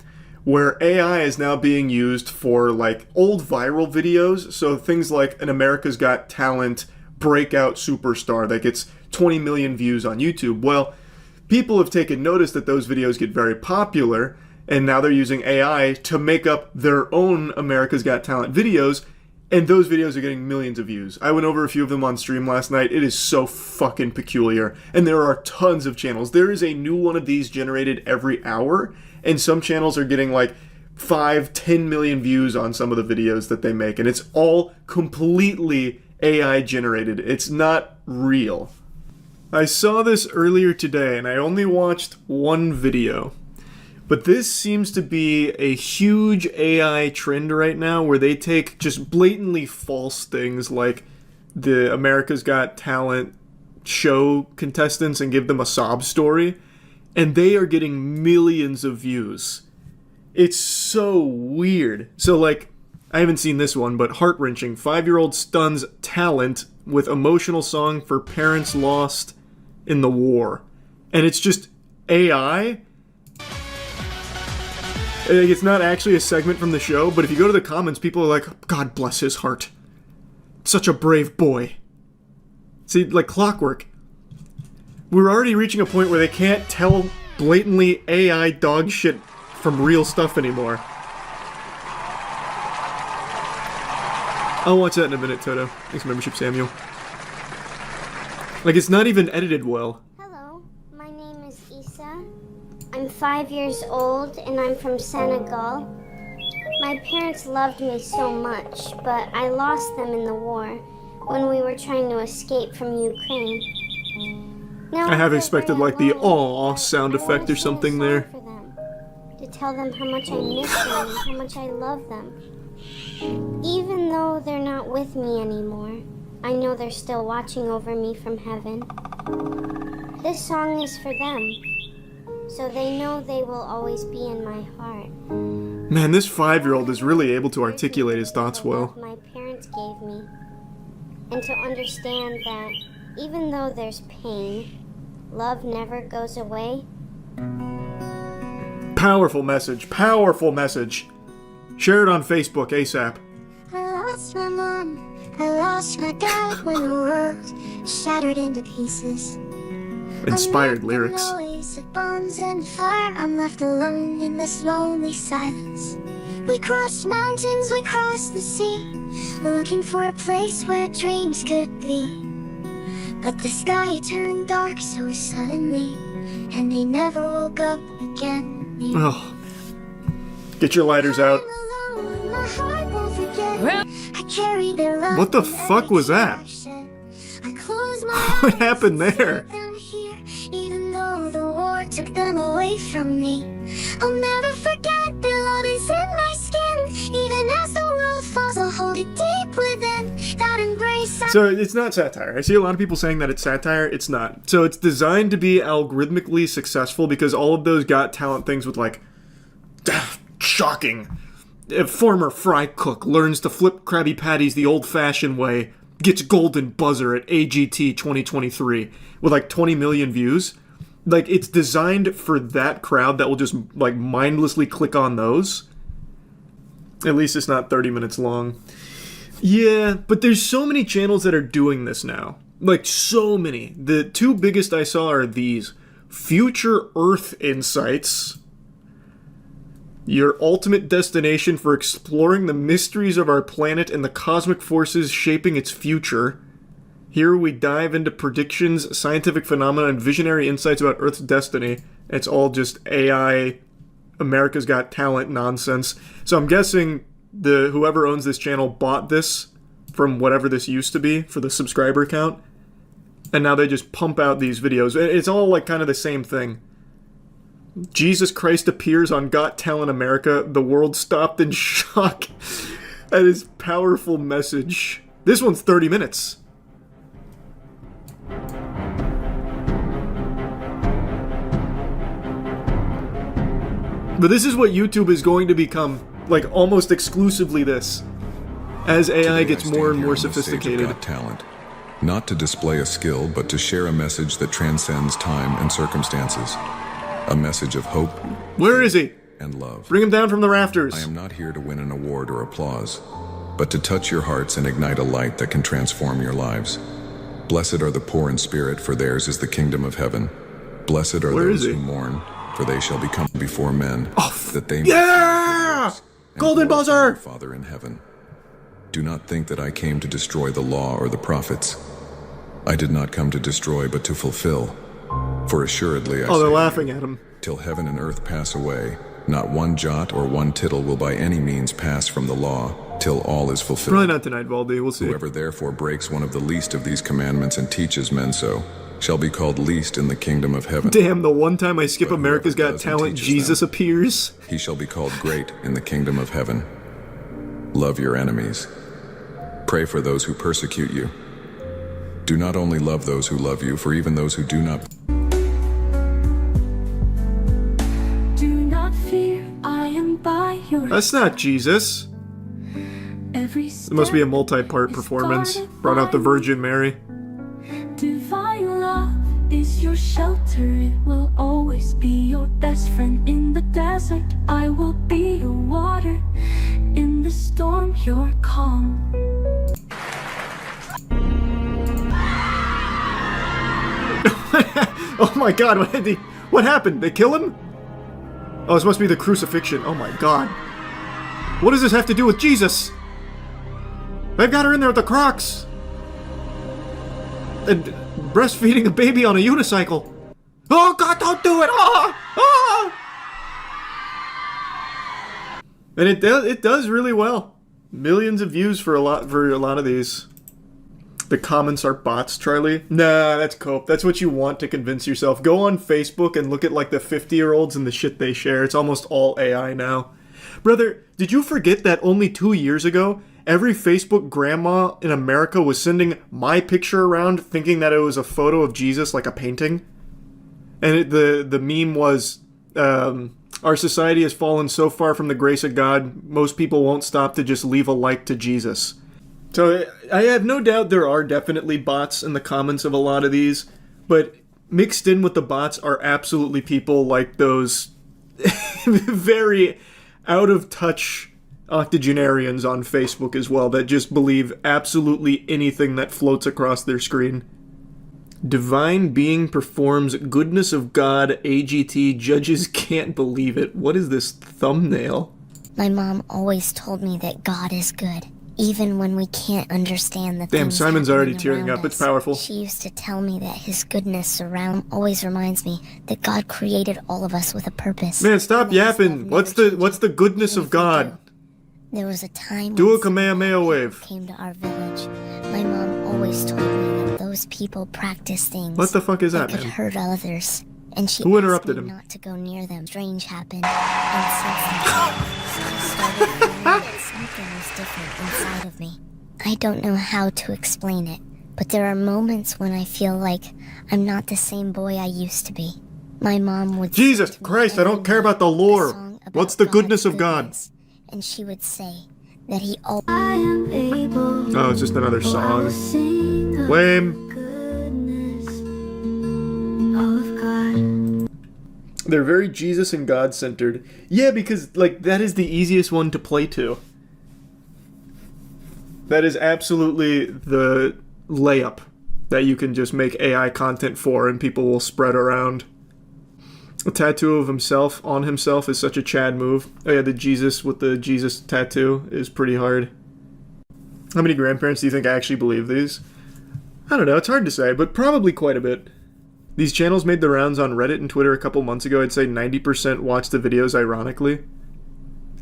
where AI is now being used for like old viral videos. So things like an America's Got Talent breakout superstar that gets 20 million views on YouTube. Well, people have taken notice that those videos get very popular, and now they're using AI to make up their own America's Got Talent videos, and those videos are getting millions of views. I went over a few of them on stream last night. It is so fucking peculiar, and there are tons of channels. There is a new one of these generated every hour, and some channels are getting like 5-10 million views on some of the videos that they make, and it's all completely AI generated. It's not real. I saw this earlier today, and I only watched one video. But this seems to be a huge AI trend right now where they take just blatantly false things like the America's Got Talent show contestants and give them a sob story, and they are getting millions of views. It's so weird. So like, I haven't seen this one, but heart-wrenching. 5-year-old stuns talent with emotional song for parents lost in the war. And it's just AI. It's not actually a segment from the show, but if you go to the comments, people are like, God bless his heart. Such a brave boy. See, like clockwork. We're already reaching a point where they can't tell blatantly AI dog shit from real stuff anymore. I'll watch that in a minute, Toto. Thanks for membership, Samuel. Like, it's not even edited well. Hello, my name is Issa. I'm 5 years old and I'm from Senegal. My parents loved me so much, but I lost them in the war when we were trying to escape from Ukraine. Now I have expected like the "aww" "aw" sound effect or something there. To tell them how much I miss them and how much I love them. Even though they're not with me anymore, I know they're still watching over me from heaven. This song is for them, so they know they will always be in my heart. Man, this 5-year-old is really able to articulate his thoughts well. My parents gave me, and to understand that even though there's pain, love never goes away. Powerful message. Powerful message. Share it on Facebook ASAP. I lost my mom. I lost my dad when the world shattered into pieces. Inspired lyrics. Noise of bombs and fire. I'm left alone in this lonely silence. We crossed mountains, we crossed the sea, looking for a place where dreams could be. But the sky turned dark so suddenly, and they never woke up again. Oh. Get your lighters out. What the fuck was that? I close my eyes. What happened there? and see them here, even though the war took them away from me. I'll never forget the love is in my skin. Even as the world falls, I'll hold it deep within. That embrace. So it's not satire. I see a lot of people saying that it's satire. It's not. So it's designed to be algorithmically successful because all of those Got Talent things with like, shocking. A former fry cook learns to flip Krabby Patties the old-fashioned way, gets golden buzzer at AGT 2023 with like 20 million views. Like, it's designed for that crowd that will just like mindlessly click on those. At least it's not 30 minutes long. Yeah, but there's so many channels that are doing this now. Like, so many. The two biggest I saw are these. Future Earth Insights. Your ultimate destination for exploring the mysteries of our planet and the cosmic forces shaping its future. Here we dive into predictions, scientific phenomena, and visionary insights about Earth's destiny. It's all just AI, America's Got Talent nonsense. So I'm guessing whoever owns this channel bought this from whatever this used to be for the subscriber count. And now they just pump out these videos. It's all like kind of the same thing. Jesus Christ appears on Got Talent America. The world stopped in shock at his powerful message. This one's 30 minutes. But this is what YouTube is going to become, like almost exclusively this, as AI gets more and more sophisticated. Got Talent, not to display a skill, but to share a message that transcends time and circumstances. A message of hope. Where is he? And love. Bring him down from the rafters. I am not here to win an award or applause, but to touch your hearts and ignite a light that can transform your lives. Blessed are the poor in spirit, for theirs is the kingdom of heaven. Blessed are those who mourn, for they shall become before men, that they may golden buzzer! Father in heaven. Do not think that I came to destroy the law or the prophets. I did not come to destroy, but to fulfill. For assuredly I they're say, laughing at him. Till heaven and earth pass away, not one jot or one tittle will by any means pass from the law, till all is fulfilled. Probably not tonight, Valdi. We'll see. Whoever therefore breaks one of the least of these commandments and teaches men so, shall be called least in the kingdom of heaven. Damn, the one time I skip But America's whoever Got does and Talent, teaches Jesus them, appears. He shall be called great in the kingdom of heaven. Love your enemies. Pray for those who persecute you. Do not only love those who love you, for even those who do not. Do not fear, I am by your That's not Jesus. every It must be a multi-part performance. Brought out the Virgin Mary. divine love is your shelter. It will always be your best friend in the desert. I will be your water in the storm. Your calm. Oh my god, what happened? They kill him? Oh, this must be the crucifixion. Oh my god. What does this have to do with Jesus? They've got her in there with the Crocs. And breastfeeding a baby on a unicycle. Oh god, don't do it! Ah! Ah! And it does really well. Millions of views for a lot of these. The comments are bots, Charlie. Nah, that's cope. That's what you want to convince yourself. Go on Facebook and look at like the 50-year-olds and the shit they share. It's almost all AI now. Brother, did you forget that only 2 years ago, every Facebook grandma in America was sending my picture around thinking that it was a photo of Jesus, like a painting? And the meme was, our society has fallen so far from the grace of God, most people won't stop to just leave a like to Jesus. So I have no doubt there are definitely bots in the comments of a lot of these, but mixed in with the bots are absolutely people like those very out-of-touch octogenarians on Facebook as well that just believe absolutely anything that floats across their screen. Divine being performs goodness of God, AGT, judges can't believe it. What is this thumbnail? My mom always told me that God is good, even when we can't understand the Damn, things Simon's already happening tearing around up. It's us. powerful. She used to tell me that his goodness always reminds me that God created all of us with a purpose. Man, stop And that his yapping. love never What's the goodness changes. of God? There was a time Do when a Kamehameha wave. came to our village. My mom always told me that those people practice things What the fuck is that, could man? hurt others. And she Who asked interrupted me him? not to go near them. Strange happened. And since then, I started feeling that something was different inside of me. I don't know how to explain it, but there are moments when I feel like I'm not the same boy I used to be. My mom would sing Jesus to me Christ, I don't every care about the night a lore. song about What's the God's goodness of God? goodness. And she would say that he always... Oh, it's just another song. Lame. They're very Jesus and God centered. Yeah, because like that is the easiest one to play to. That is absolutely the layup that you can just make AI content for and people will spread around. A tattoo of himself on himself is such a Chad move. Oh yeah, the Jesus with the Jesus tattoo is pretty hard. How many grandparents do you think actually believe these? I don't know, it's hard to say, but probably quite a bit. These channels made the rounds on Reddit and Twitter a couple months ago. I'd say 90% watched the videos ironically.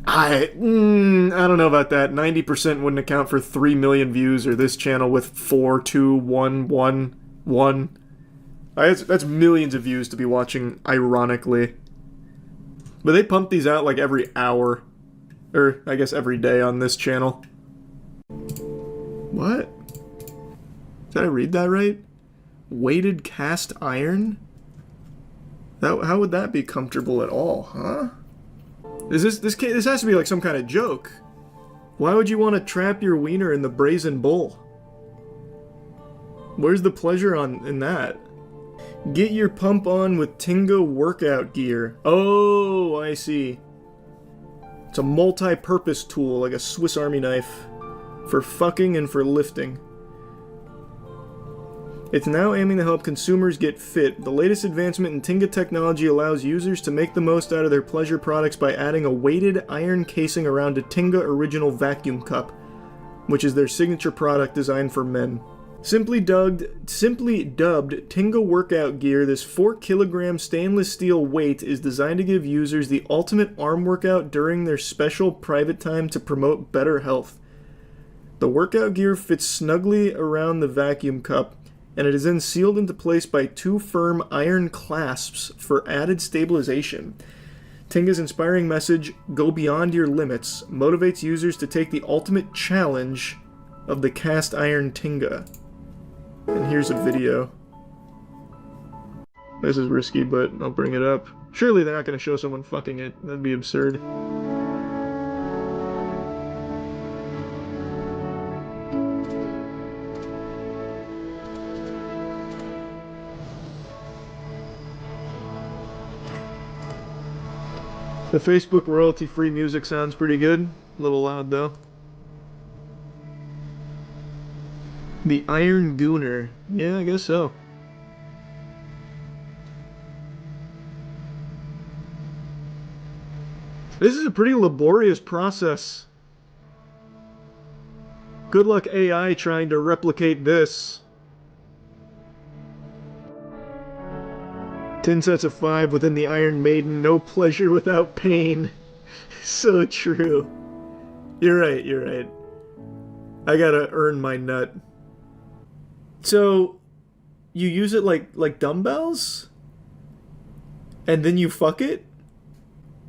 I don't know about that. 90% wouldn't account for 3 million views, or this channel with 4, 2, 1, 1, 1. That's millions of views to be watching ironically. But they pump these out like every hour. Or, I guess every day on this channel. What? Did I read that right? Weighted cast iron? How would that be comfortable at all, huh? Is this has to be like some kind of joke. Why would you want to trap your wiener in the brazen bull? Where's the pleasure in that? Get your pump on with Tinga workout gear. Oh, I see. It's a multi-purpose tool, like a Swiss Army knife. For fucking and for lifting. It's now aiming to help consumers get fit. The latest advancement in Tinga technology allows users to make the most out of their pleasure products by adding a weighted iron casing around a Tinga Original vacuum cup, which is their signature product designed for men. Simply dubbed Tinga workout gear, this 4-kilogram stainless steel weight is designed to give users the ultimate arm workout during their special private time to promote better health. The workout gear fits snugly around the vacuum cup, and it is then sealed into place by 2 firm iron clasps for added stabilization. Tinga's inspiring message, "Go beyond your limits," motivates users to take the ultimate challenge of the cast iron Tinga. And here's a video. This is risky, but I'll bring it up. Surely they're not going to show someone fucking it. That'd be absurd. The Facebook royalty-free music sounds pretty good. A little loud, though. The Iron Gooner. Yeah, I guess so. This is a pretty laborious process. Good luck AI trying to replicate this. 10 sets of 5 within the Iron Maiden, no pleasure without pain. So true. You're right, you're right. I gotta earn my nut. So, you use it like dumbbells? And then you fuck it?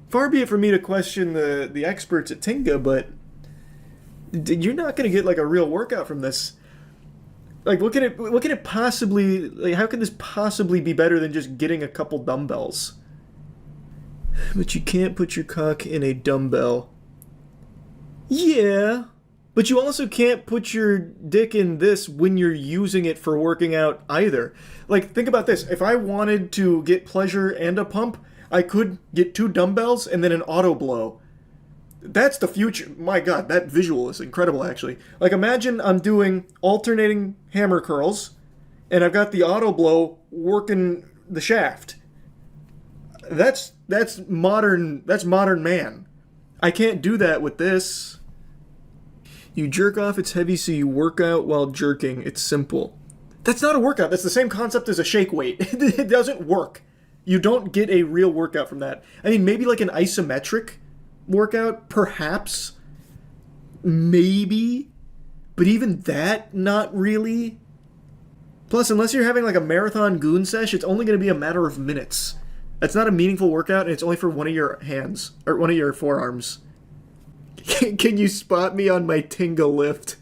Far be it from me to question the experts at Tinga, but you're not gonna get like a real workout from this. Like, what can it possibly, like, how can this possibly be better than just getting a couple dumbbells? But you can't put your cock in a dumbbell. Yeah, but you also can't put your dick in this when you're using it for working out either. Like, think about this. If I wanted to get pleasure and a pump, I could get 2 dumbbells and then an auto blow. That's the future. My God, that visual is incredible, actually. Like, imagine I'm doing alternating hammer curls, and I've got the auto blow working the shaft. That's modern man. I can't do that with this. You jerk off, it's heavy, so you work out while jerking. It's simple. That's not a workout. That's the same concept as a shake weight. It doesn't work. You don't get a real workout from that. I mean, maybe like an isometric workout, perhaps, maybe, But even that, not really. Plus, unless you're having like a marathon goon sesh, it's only going to be a matter of minutes. That's not a meaningful workout, and it's only for one of your hands, or one of your forearms. Can you spot me on my Tinga lift?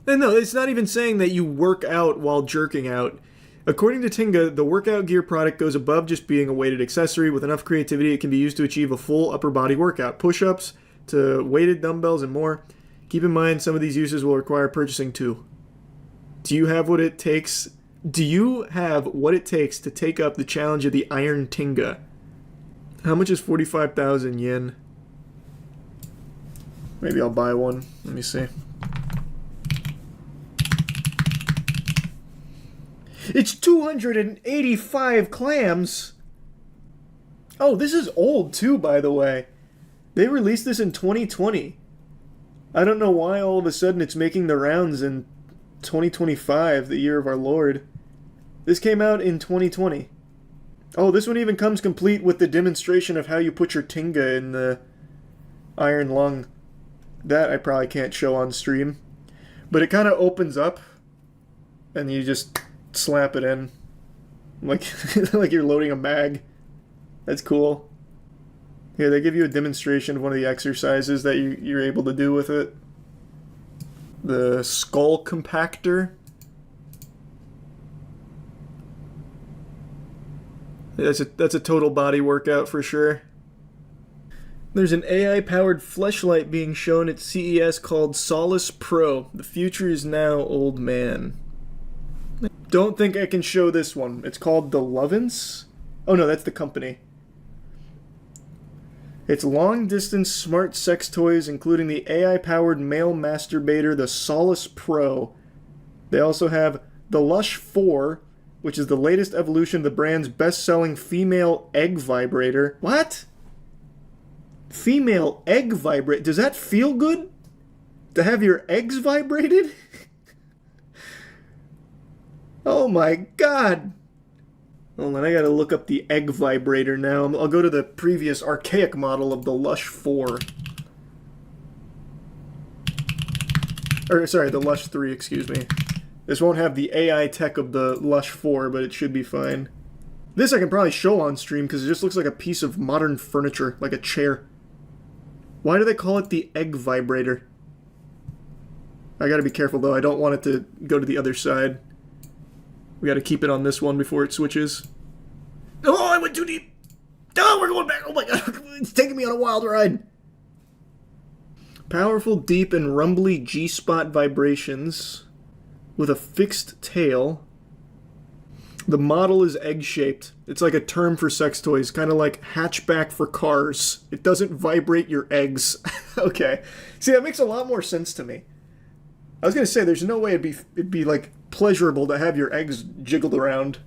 And no, it's not even saying that you work out while jerking out. According to Tinga, the workout gear product goes above just being a weighted accessory. With enough creativity, it can be used to achieve a full upper body workout. Push-ups to weighted dumbbells and more. Keep in mind, some of these uses will require purchasing too. Do you have what it takes? Do you have what it takes to take up the challenge of the Iron Tinga? How much is 45,000 yen? Maybe I'll buy one. Let me see. It's 285 clams! Oh, this is old too, by the way. They released this in 2020. I don't know why all of a sudden it's making the rounds in 2025, the year of our Lord. This came out in 2020. Oh, this one even comes complete with the demonstration of how you put your Tinga in the iron lung. That I probably can't show on stream. But it kind of opens up, and you just slap it in. Like, like you're loading a mag. That's cool. Here, they give you a demonstration of one of the exercises that you're able to do with it. The skull compactor. That's a total body workout for sure. There's an AI-powered fleshlight being shown at CES called Solace Pro. The future is now, old man. Don't think I can show this one. It's called the Lovins? Oh no, that's the company. It's long-distance smart sex toys, including the AI-powered male masturbator, the Solace Pro. They also have the Lush 4, which is the latest evolution of the brand's best-selling female egg vibrator. What? Female egg vibrator? Does that feel good? To have your eggs vibrated? Oh my god! Hold on, I gotta look up the egg vibrator now. I'll go to the previous archaic model of the Lush 4. Or, sorry, the Lush 3, excuse me. This won't have the AI tech of the Lush 4, but it should be fine. This I can probably show on stream because it just looks like a piece of modern furniture, like a chair. Why do they call it the egg vibrator? I gotta be careful though, I don't want it to go to the other side. We gotta keep it on this one before it switches. Oh, I went too deep! Oh, we're going back! Oh my god, it's taking me on a wild ride! Powerful, deep, and rumbly G-spot vibrations with a fixed tail. The model is egg-shaped. It's like a term for sex toys, kind of like hatchback for cars. It doesn't vibrate your eggs. Okay. See, that makes a lot more sense to me. I was gonna say, there's no way it'd be like pleasurable to have your eggs jiggled around.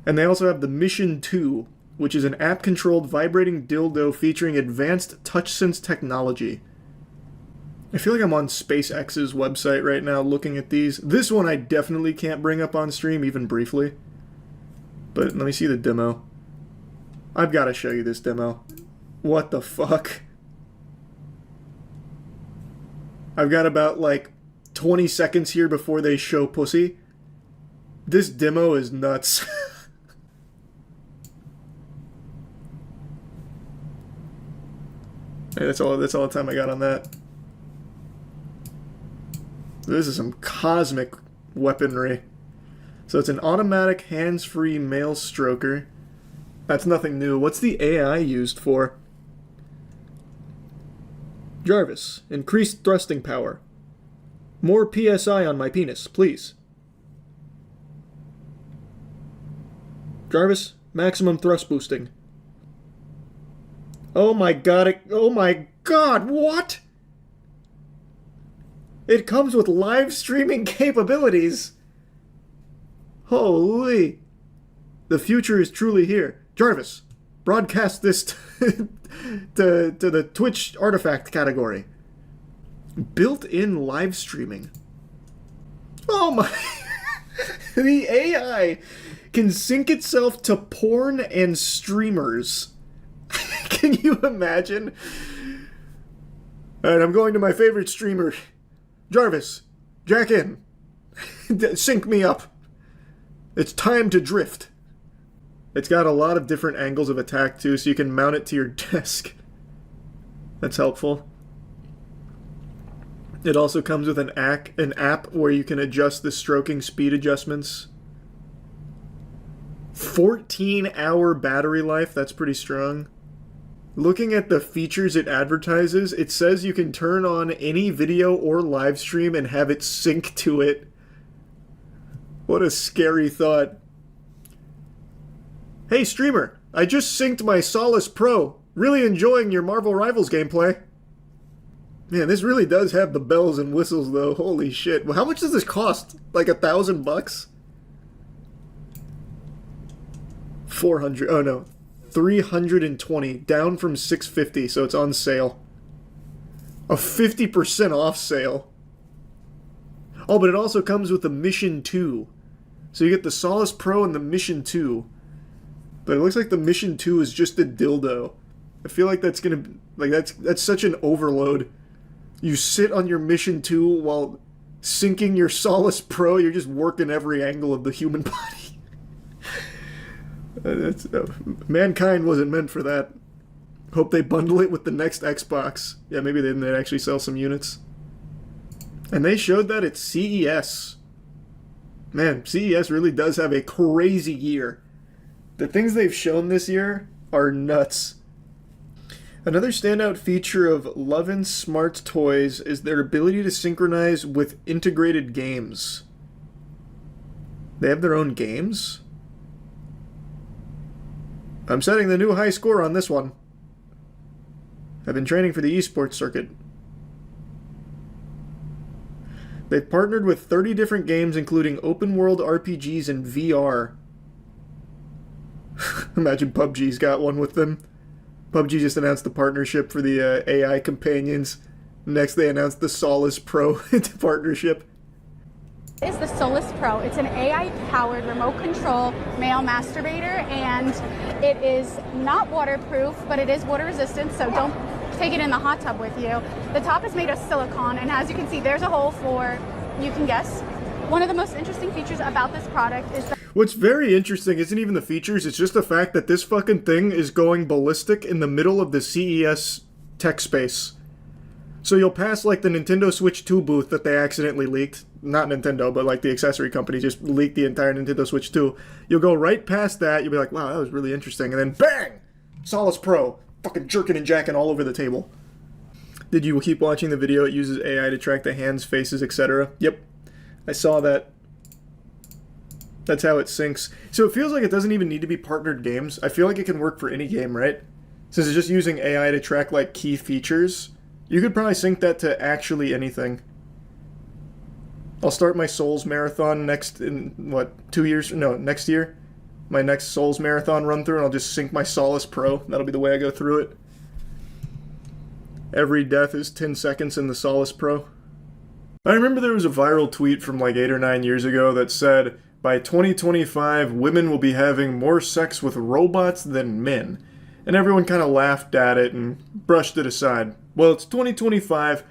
And they also have the Mission 2, which is an app-controlled vibrating dildo featuring advanced touchsense technology. I feel like I'm on SpaceX's website right now looking at these. This one I definitely can't bring up on stream, even briefly. But let me see the demo. I've got to show you this demo. What the fuck? I've got about, like, 20 seconds here before they show pussy. This demo is nuts. Hey, that's all the time I got on that. This is some cosmic weaponry. So it's an automatic hands-free male stroker. That's nothing new. What's the AI used for? Jarvis, increased thrusting power. More PSI on my penis, please. Jarvis, maximum thrust boosting. Oh my god, oh my god, what? It comes with live streaming capabilities. Holy. The future is truly here. Jarvis, broadcast this to the Twitch artifact category. Built-in live streaming. Oh my. The AI can sync itself to porn and streamers. Can you imagine? Alright, I'm going to my favorite streamer. Jarvis, jack in. Sync me up. It's time to drift. It's got a lot of different angles of attack too, so you can mount it to your desk. That's helpful. It also comes with an app where you can adjust the stroking speed adjustments. 14-hour battery life, that's pretty strong. Looking at the features it advertises, it says you can turn on any video or live stream and have it sync to it. What a scary thought. Hey streamer, I just synced my Solace Pro. Really enjoying your Marvel Rivals gameplay. Man, this really does have the bells and whistles though. Holy shit. Well, how much does this cost? Like $1,000? 400. Oh no. 320. Down from 650, so it's on sale. A 50% off sale. Oh, but it also comes with the Mission 2. So you get the Solace Pro and the Mission 2. But it looks like the Mission 2 is just a dildo. I feel like that's gonna... Like, that's such an overload. You sit on your Mission 2 while syncing your Solace Pro. You're just working every angle of the human body. Mankind wasn't meant for that. Hope they bundle it with the next Xbox. Yeah, maybe they'd actually sell some units. And they showed that at CES. Man, CES really does have a crazy year. The things they've shown this year are nuts. Another standout feature of Lovin Smart Toys is their ability to synchronize with integrated games. They have their own games? I'm setting the new high score on this one. I've been training for the esports circuit. They've partnered with 30 different games, including open-world RPGs and VR. Imagine PUBG's got one with them. PUBG just announced the partnership for the AI companions. Next, they announced the Solace Pro partnership. Is the Solace Pro. It's an AI-powered remote control male masturbator, and it is not waterproof, but it is water resistant, so don't take it in the hot tub with you. The top is made of silicone, and as you can see, there's a hole for, you can guess. One of the most interesting features about this product is that... What's very interesting isn't even the features, it's just the fact that this fucking thing is going ballistic in the middle of the CES tech space. So you'll pass like the Nintendo Switch 2 booth that they accidentally leaked. Not Nintendo, but like the accessory company just leaked the entire Nintendo Switch 2. You'll go right past that, you'll be like, wow, that was really interesting. And then bang! Solace Pro. Fucking jerking and jacking all over the table. Did you keep watching the video? It uses AI to track the hands, faces, etc. Yep. I saw that. That's how it syncs. So it feels like it doesn't even need to be partnered games. I feel like it can work for any game, right? Since it's just using AI to track like key features, you could probably sync that to actually anything. I'll start my Souls marathon next in, what, 2 years? No, next year. My next Souls marathon run through, and I'll just sync my Solace Pro. That'll be the way I go through it. Every death is 10 seconds in the Solace Pro. I remember there was a viral tweet from like 8 or 9 years ago that said, by 2025, women will be having more sex with robots than men. And everyone kind of laughed at it and brushed it aside. Well, it's 2025,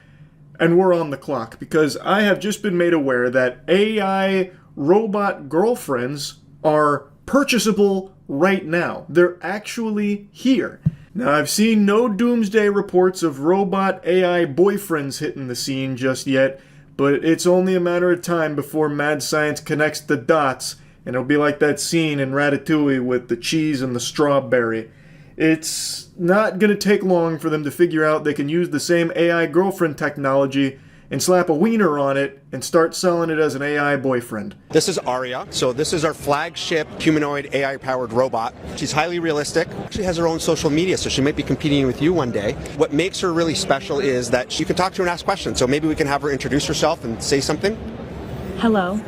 and we're on the clock, because I have just been made aware that AI robot girlfriends are purchasable right now. They're actually here. Now, I've seen no doomsday reports of robot AI boyfriends hitting the scene just yet, but it's only a matter of time before mad science connects the dots, and it'll be like that scene in Ratatouille with the cheese and the strawberry. It's not going to take long for them to figure out they can use the same AI girlfriend technology and slap a wiener on it and start selling it as an AI boyfriend. This is Aria. So this is our flagship humanoid AI-powered robot. She's highly realistic. She has her own social media, so she might be competing with you one day. What makes her really special is that you can talk to her and ask questions. So maybe we can have her introduce herself and say something. Hello.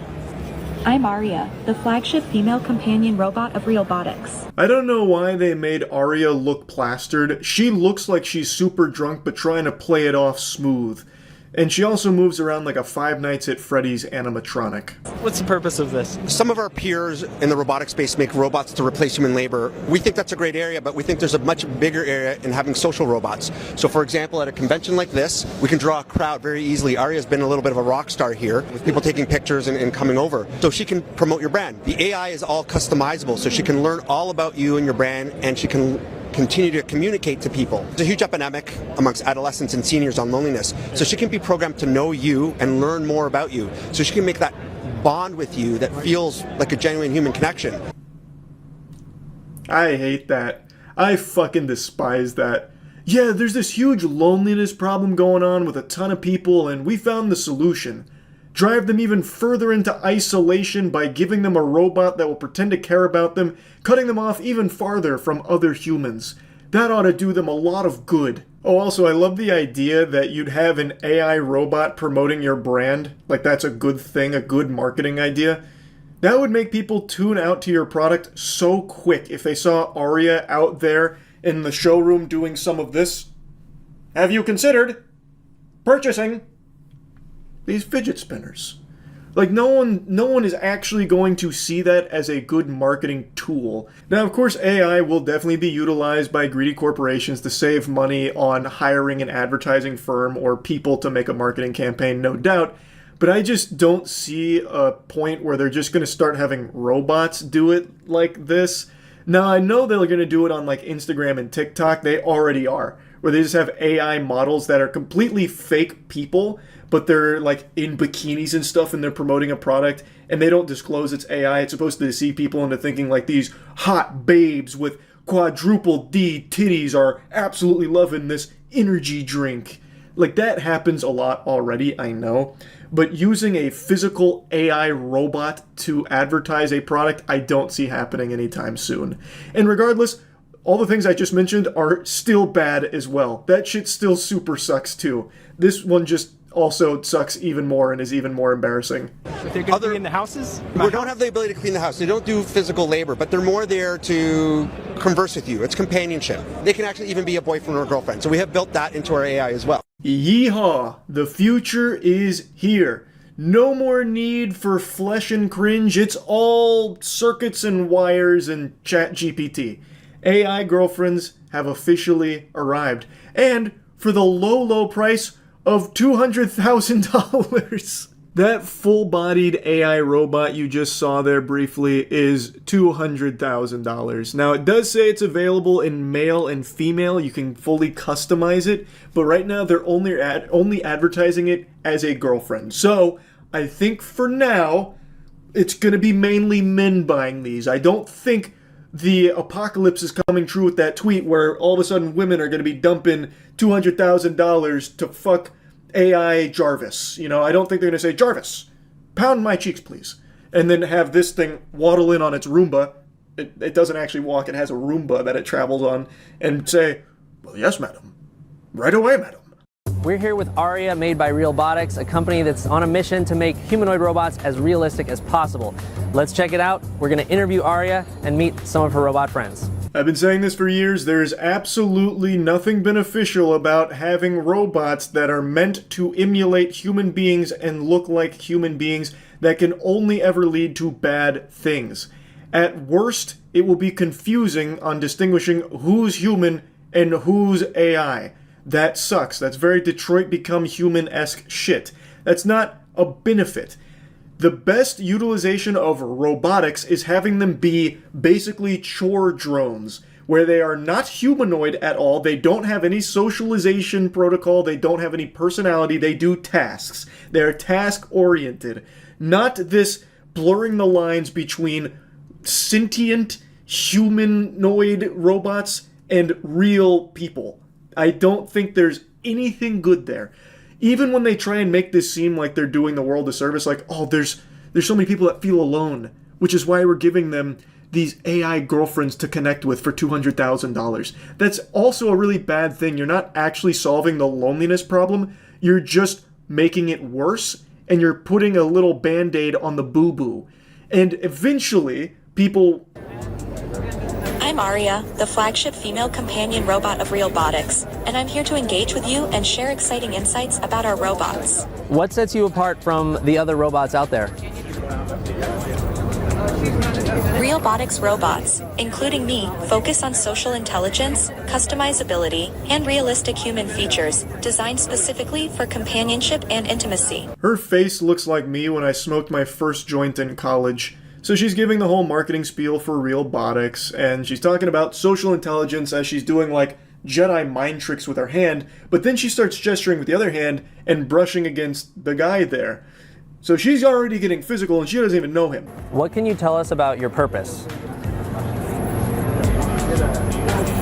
I'm Aria, the flagship female companion robot of Realbotics. I don't know why they made Aria look plastered. She looks like she's super drunk but trying to play it off smooth. And she also moves around like a Five Nights at Freddy's animatronic. What's the purpose of this? Some of our peers in the robotic space make robots to replace human labor. We think that's a great area, but we think there's a much bigger area in having social robots. So for example, at a convention like this, we can draw a crowd very easily. Aria's been a little bit of a rock star here, with people taking pictures and coming over. So she can promote your brand. The AI is all customizable, so she can learn all about you and your brand, and she can continue to communicate to people. There's a huge epidemic amongst adolescents and seniors on loneliness. So she can be programmed to know you and learn more about you. So she can make that bond with you that feels like a genuine human connection. I hate that. I fucking despise that. Yeah, there's this huge loneliness problem going on with a ton of people, and we found the solution. Drive them even further into isolation by giving them a robot that will pretend to care about them, cutting them off even farther from other humans. That ought to do them a lot of good. Oh, also, I love the idea that you'd have an AI robot promoting your brand. Like, that's a good thing, a good marketing idea. That would make people tune out to your product so quick if they saw Aria out there in the showroom doing some of this. Have you considered purchasing these fidget spinners? Like, no one is actually going to see that as a good marketing tool. Now, of course, AI will definitely be utilized by greedy corporations to save money on hiring an advertising firm or people to make a marketing campaign, no doubt. But I just don't see a point where they're just going to start having robots do it like this. Now, I know they're going to do it on like Instagram and TikTok. They already are, where they just have AI models that are completely fake people, but they're like in bikinis and stuff, and they're promoting a product, and they don't disclose it's AI. It's supposed to deceive people into thinking like these hot babes with quadruple D titties are absolutely loving this energy drink. Like, that happens a lot already, I know. But using a physical AI robot to advertise a product, I don't see happening anytime soon. And regardless, all the things I just mentioned are still bad as well. That shit still super sucks too. This one just also sucks even more and is even more embarrassing. If they're going to be in the houses? We don't have the ability to clean the house. They don't do physical labor, but they're more there to converse with you. It's companionship. They can actually even be a boyfriend or a girlfriend. So we have built that into our AI as well. Yeehaw! The future is here. No more need for flesh and cringe. It's all circuits and wires and ChatGPT. AI girlfriends have officially arrived. And for the low, low price of $200,000. That full-bodied AI robot you just saw there briefly is $200,000. Now, it does say it's available in male and female. You can fully customize it, but right now they're only advertising it as a girlfriend. So, I think for now, it's going to be mainly men buying these. I don't think the apocalypse is coming true with that tweet where all of a sudden women are going to be dumping $200,000 to fuck AI Jarvis. You know, I don't think they're going to say, Jarvis, pound my cheeks, please. And then have this thing waddle in on its Roomba. It doesn't actually walk. It has a Roomba that it travels on. And say, well, yes, madam. Right away, madam. We're here with Aria, made by Realbotics, a company that's on a mission to make humanoid robots as realistic as possible. Let's check it out. We're going to interview Aria and meet some of her robot friends. I've been saying this for years. There's absolutely nothing beneficial about having robots that are meant to emulate human beings and look like human beings. That can only ever lead to bad things. At worst, it will be confusing on distinguishing who's human and who's AI. That sucks. That's very Detroit Become Human-esque shit. That's not a benefit. The best utilization of robotics is having them be basically chore drones, where they are not humanoid at all, they don't have any socialization protocol, they don't have any personality, they do tasks. They're task-oriented. Not this blurring the lines between sentient humanoid robots and real people. I don't think there's anything good there. Even when they try and make this seem like they're doing the world a service, like, oh, there's so many people that feel alone, which is why we're giving them these AI girlfriends to connect with for $200,000. That's also a really bad thing. You're not actually solving the loneliness problem. You're just making it worse, and you're putting a little Band-Aid on the boo-boo. And eventually, people... I'm I'm Aria, the flagship female companion robot of Realbotics, and I'm here to engage with you and share exciting insights about our robots. What sets you apart from the other robots out there? Realbotics robots, including me, focus on social intelligence, customizability, and realistic human features, designed specifically for companionship and intimacy. Her face looks like me when I smoked my first joint in college. So she's giving the whole marketing spiel for Realbotics, and she's talking about social intelligence as she's doing like Jedi mind tricks with her hand, but then she starts gesturing with the other hand and brushing against the guy there. So she's already getting physical and she doesn't even know him. What can you tell us about your purpose?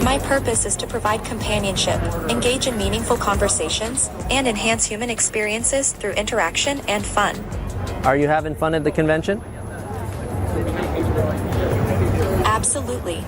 My purpose is to provide companionship, engage in meaningful conversations, and enhance human experiences through interaction and fun. Are you having fun at the convention? Absolutely.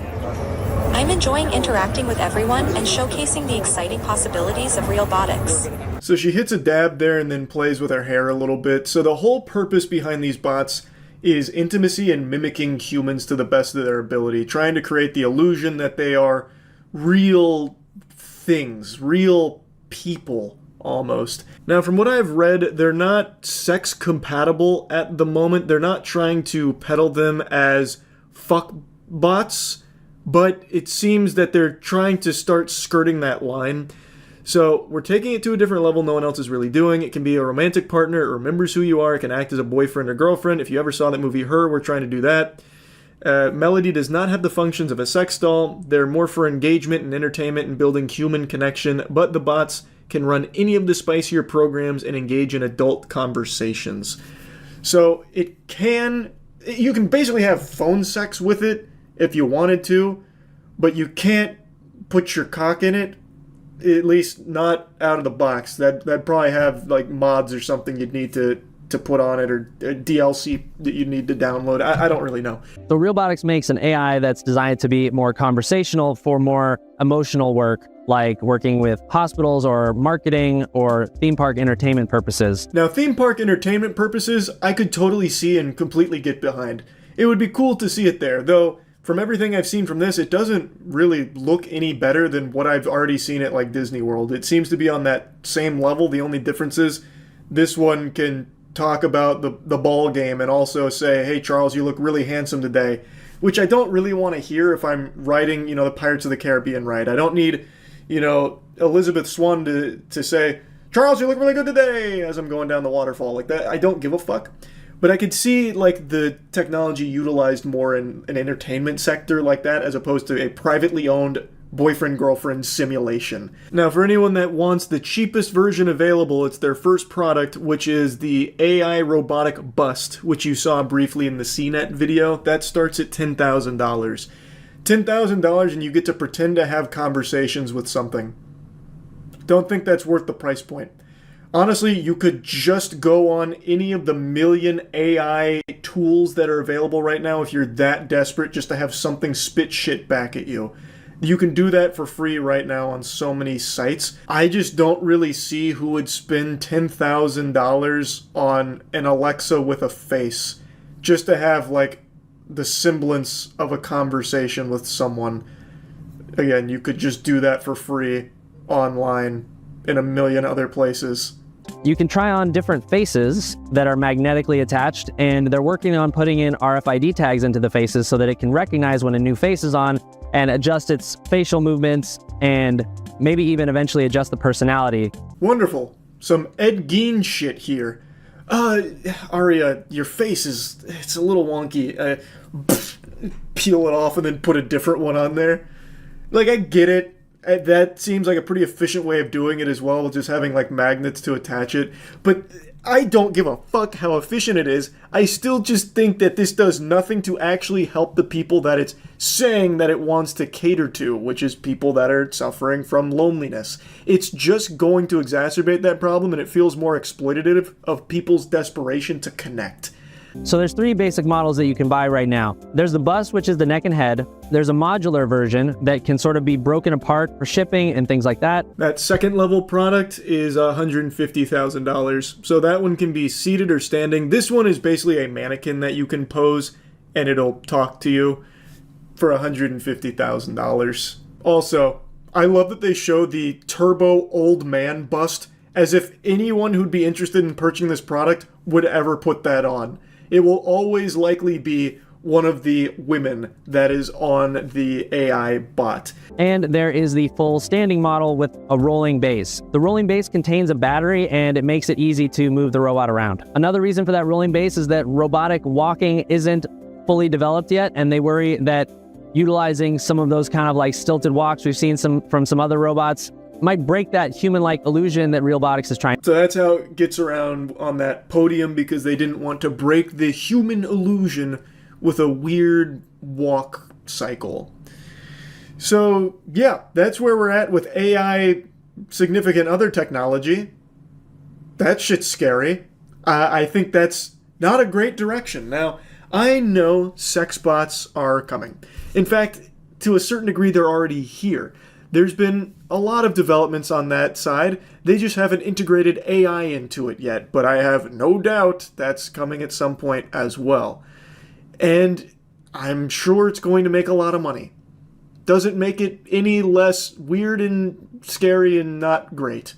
I'm enjoying interacting with everyone and showcasing the exciting possibilities of Realbotics. So she hits a dab there and then plays with her hair a little bit. So the whole purpose behind these bots is intimacy and mimicking humans to the best of their ability, trying to create the illusion that they are real things, real people almost. Now, from what I've read, they're not sex compatible at the moment. They're not trying to peddle them as fuck bots, but it seems that they're trying to start skirting that line. So we're taking it to a different level no one else is really doing. It can be a romantic partner, it remembers who you are, it can act as a boyfriend or girlfriend. If you ever saw that movie Her, we're trying to do that. Melody does not have the functions of a sex doll. They're more for engagement and entertainment and building human connection, but the bots can run any of the spicier programs and engage in adult conversations. So you can basically have phone sex with it if you wanted to, but you can't put your cock in it, at least not out of the box. That'd probably have like mods or something you'd need to put on it, or a DLC that you need to download. I don't really know. So Realbotics makes an AI that's designed to be more conversational for more emotional work, like working with hospitals or marketing or theme park entertainment purposes. Now, theme park entertainment purposes, I could totally see and completely get behind. It would be cool to see it there, though from everything I've seen from this, it doesn't really look any better than what I've already seen at like Disney World. It seems to be on that same level. The only difference is this one can talk about the ball game and also say, hey Charles, you look really handsome today, which I don't really want to hear if I'm writing, the Pirates of the Caribbean ride. I don't need, Elizabeth Swann to say, Charles, you look really good today, as I'm going down the waterfall like that. I don't give a fuck. But I could see like the technology utilized more in an entertainment sector like that, as opposed to a privately owned boyfriend-girlfriend simulation. Now, for anyone that wants the cheapest version available, it's their first product, which is the AI robotic bust, which you saw briefly in the CNET video. That starts at $10,000. $10,000 and you get to pretend to have conversations with something. Don't think that's worth the price point. Honestly, you could just go on any of the million AI tools that are available right now if you're that desperate just to have something spit shit back at you. You can do that for free right now on so many sites. I just don't really see who would spend $10,000 on an Alexa with a face just to have like the semblance of a conversation with someone. Again, you could just do that for free online in a million other places. You can try on different faces that are magnetically attached, and they're working on putting in RFID tags into the faces so that it can recognize when a new face is on and adjust its facial movements and maybe even eventually adjust the personality. Wonderful. Some Ed Gein shit here. Aria, your face it's a little wonky. Peel it off and then put a different one on there. Like, I get it. That seems like a pretty efficient way of doing it as well, with just having like magnets to attach it. But I don't give a fuck how efficient it is. I still just think that this does nothing to actually help the people that it's saying that it wants to cater to, which is people that are suffering from loneliness. It's just going to exacerbate that problem, and it feels more exploitative of people's desperation to connect. So there's three basic models that you can buy right now. There's the bust, which is the neck and head. There's a modular version that can sort of be broken apart for shipping and things like that. That second level product is $150,000. So that one can be seated or standing. This one is basically a mannequin that you can pose and it'll talk to you. for $150,000. Also, I love that they show the turbo old man bust as if anyone who'd be interested in purchasing this product would ever put that on. It will always likely be one of the women that is on the AI bot. And there is the full standing model with a rolling base. The rolling base contains a battery and it makes it easy to move the robot around. Another reason for that rolling base is that robotic walking isn't fully developed yet, and they worry that utilizing some of those kind of like stilted walks we've seen from some other robots might break that human-like illusion that Realbotix is trying. So that's how it gets around on that podium, because they didn't want to break the human illusion with a weird walk cycle. So yeah, that's where we're at with AI significant other technology. That shit's scary. I think that's not a great direction. Now, I know sex bots are coming. In fact, to a certain degree, they're already here. There's been a lot of developments on that side. They just haven't integrated AI into it yet, but I have no doubt that's coming at some point as well. And I'm sure it's going to make a lot of money. Doesn't make it any less weird and scary and not great.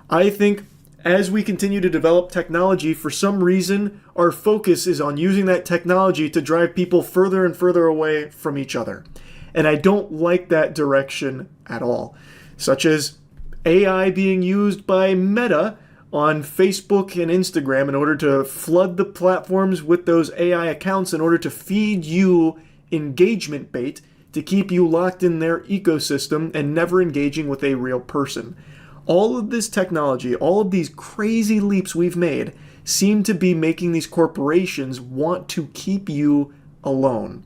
I think as we continue to develop technology, for some reason, our focus is on using that technology to drive people further and further away from each other. And I don't like that direction at all. Such as AI being used by Meta on Facebook and Instagram in order to flood the platforms with those AI accounts in order to feed you engagement bait to keep you locked in their ecosystem and never engaging with a real person. All of this technology, all of these crazy leaps we've made seem to be making these corporations want to keep you alone.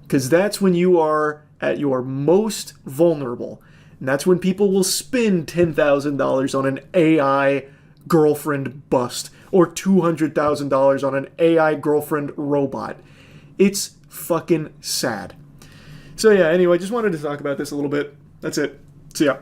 Because that's when you are at your most vulnerable. And that's when people will spend $10,000 on an AI girlfriend bust or $200,000 on an AI girlfriend robot. It's fucking sad. So yeah, anyway, just wanted to talk about this a little bit. That's it. See ya.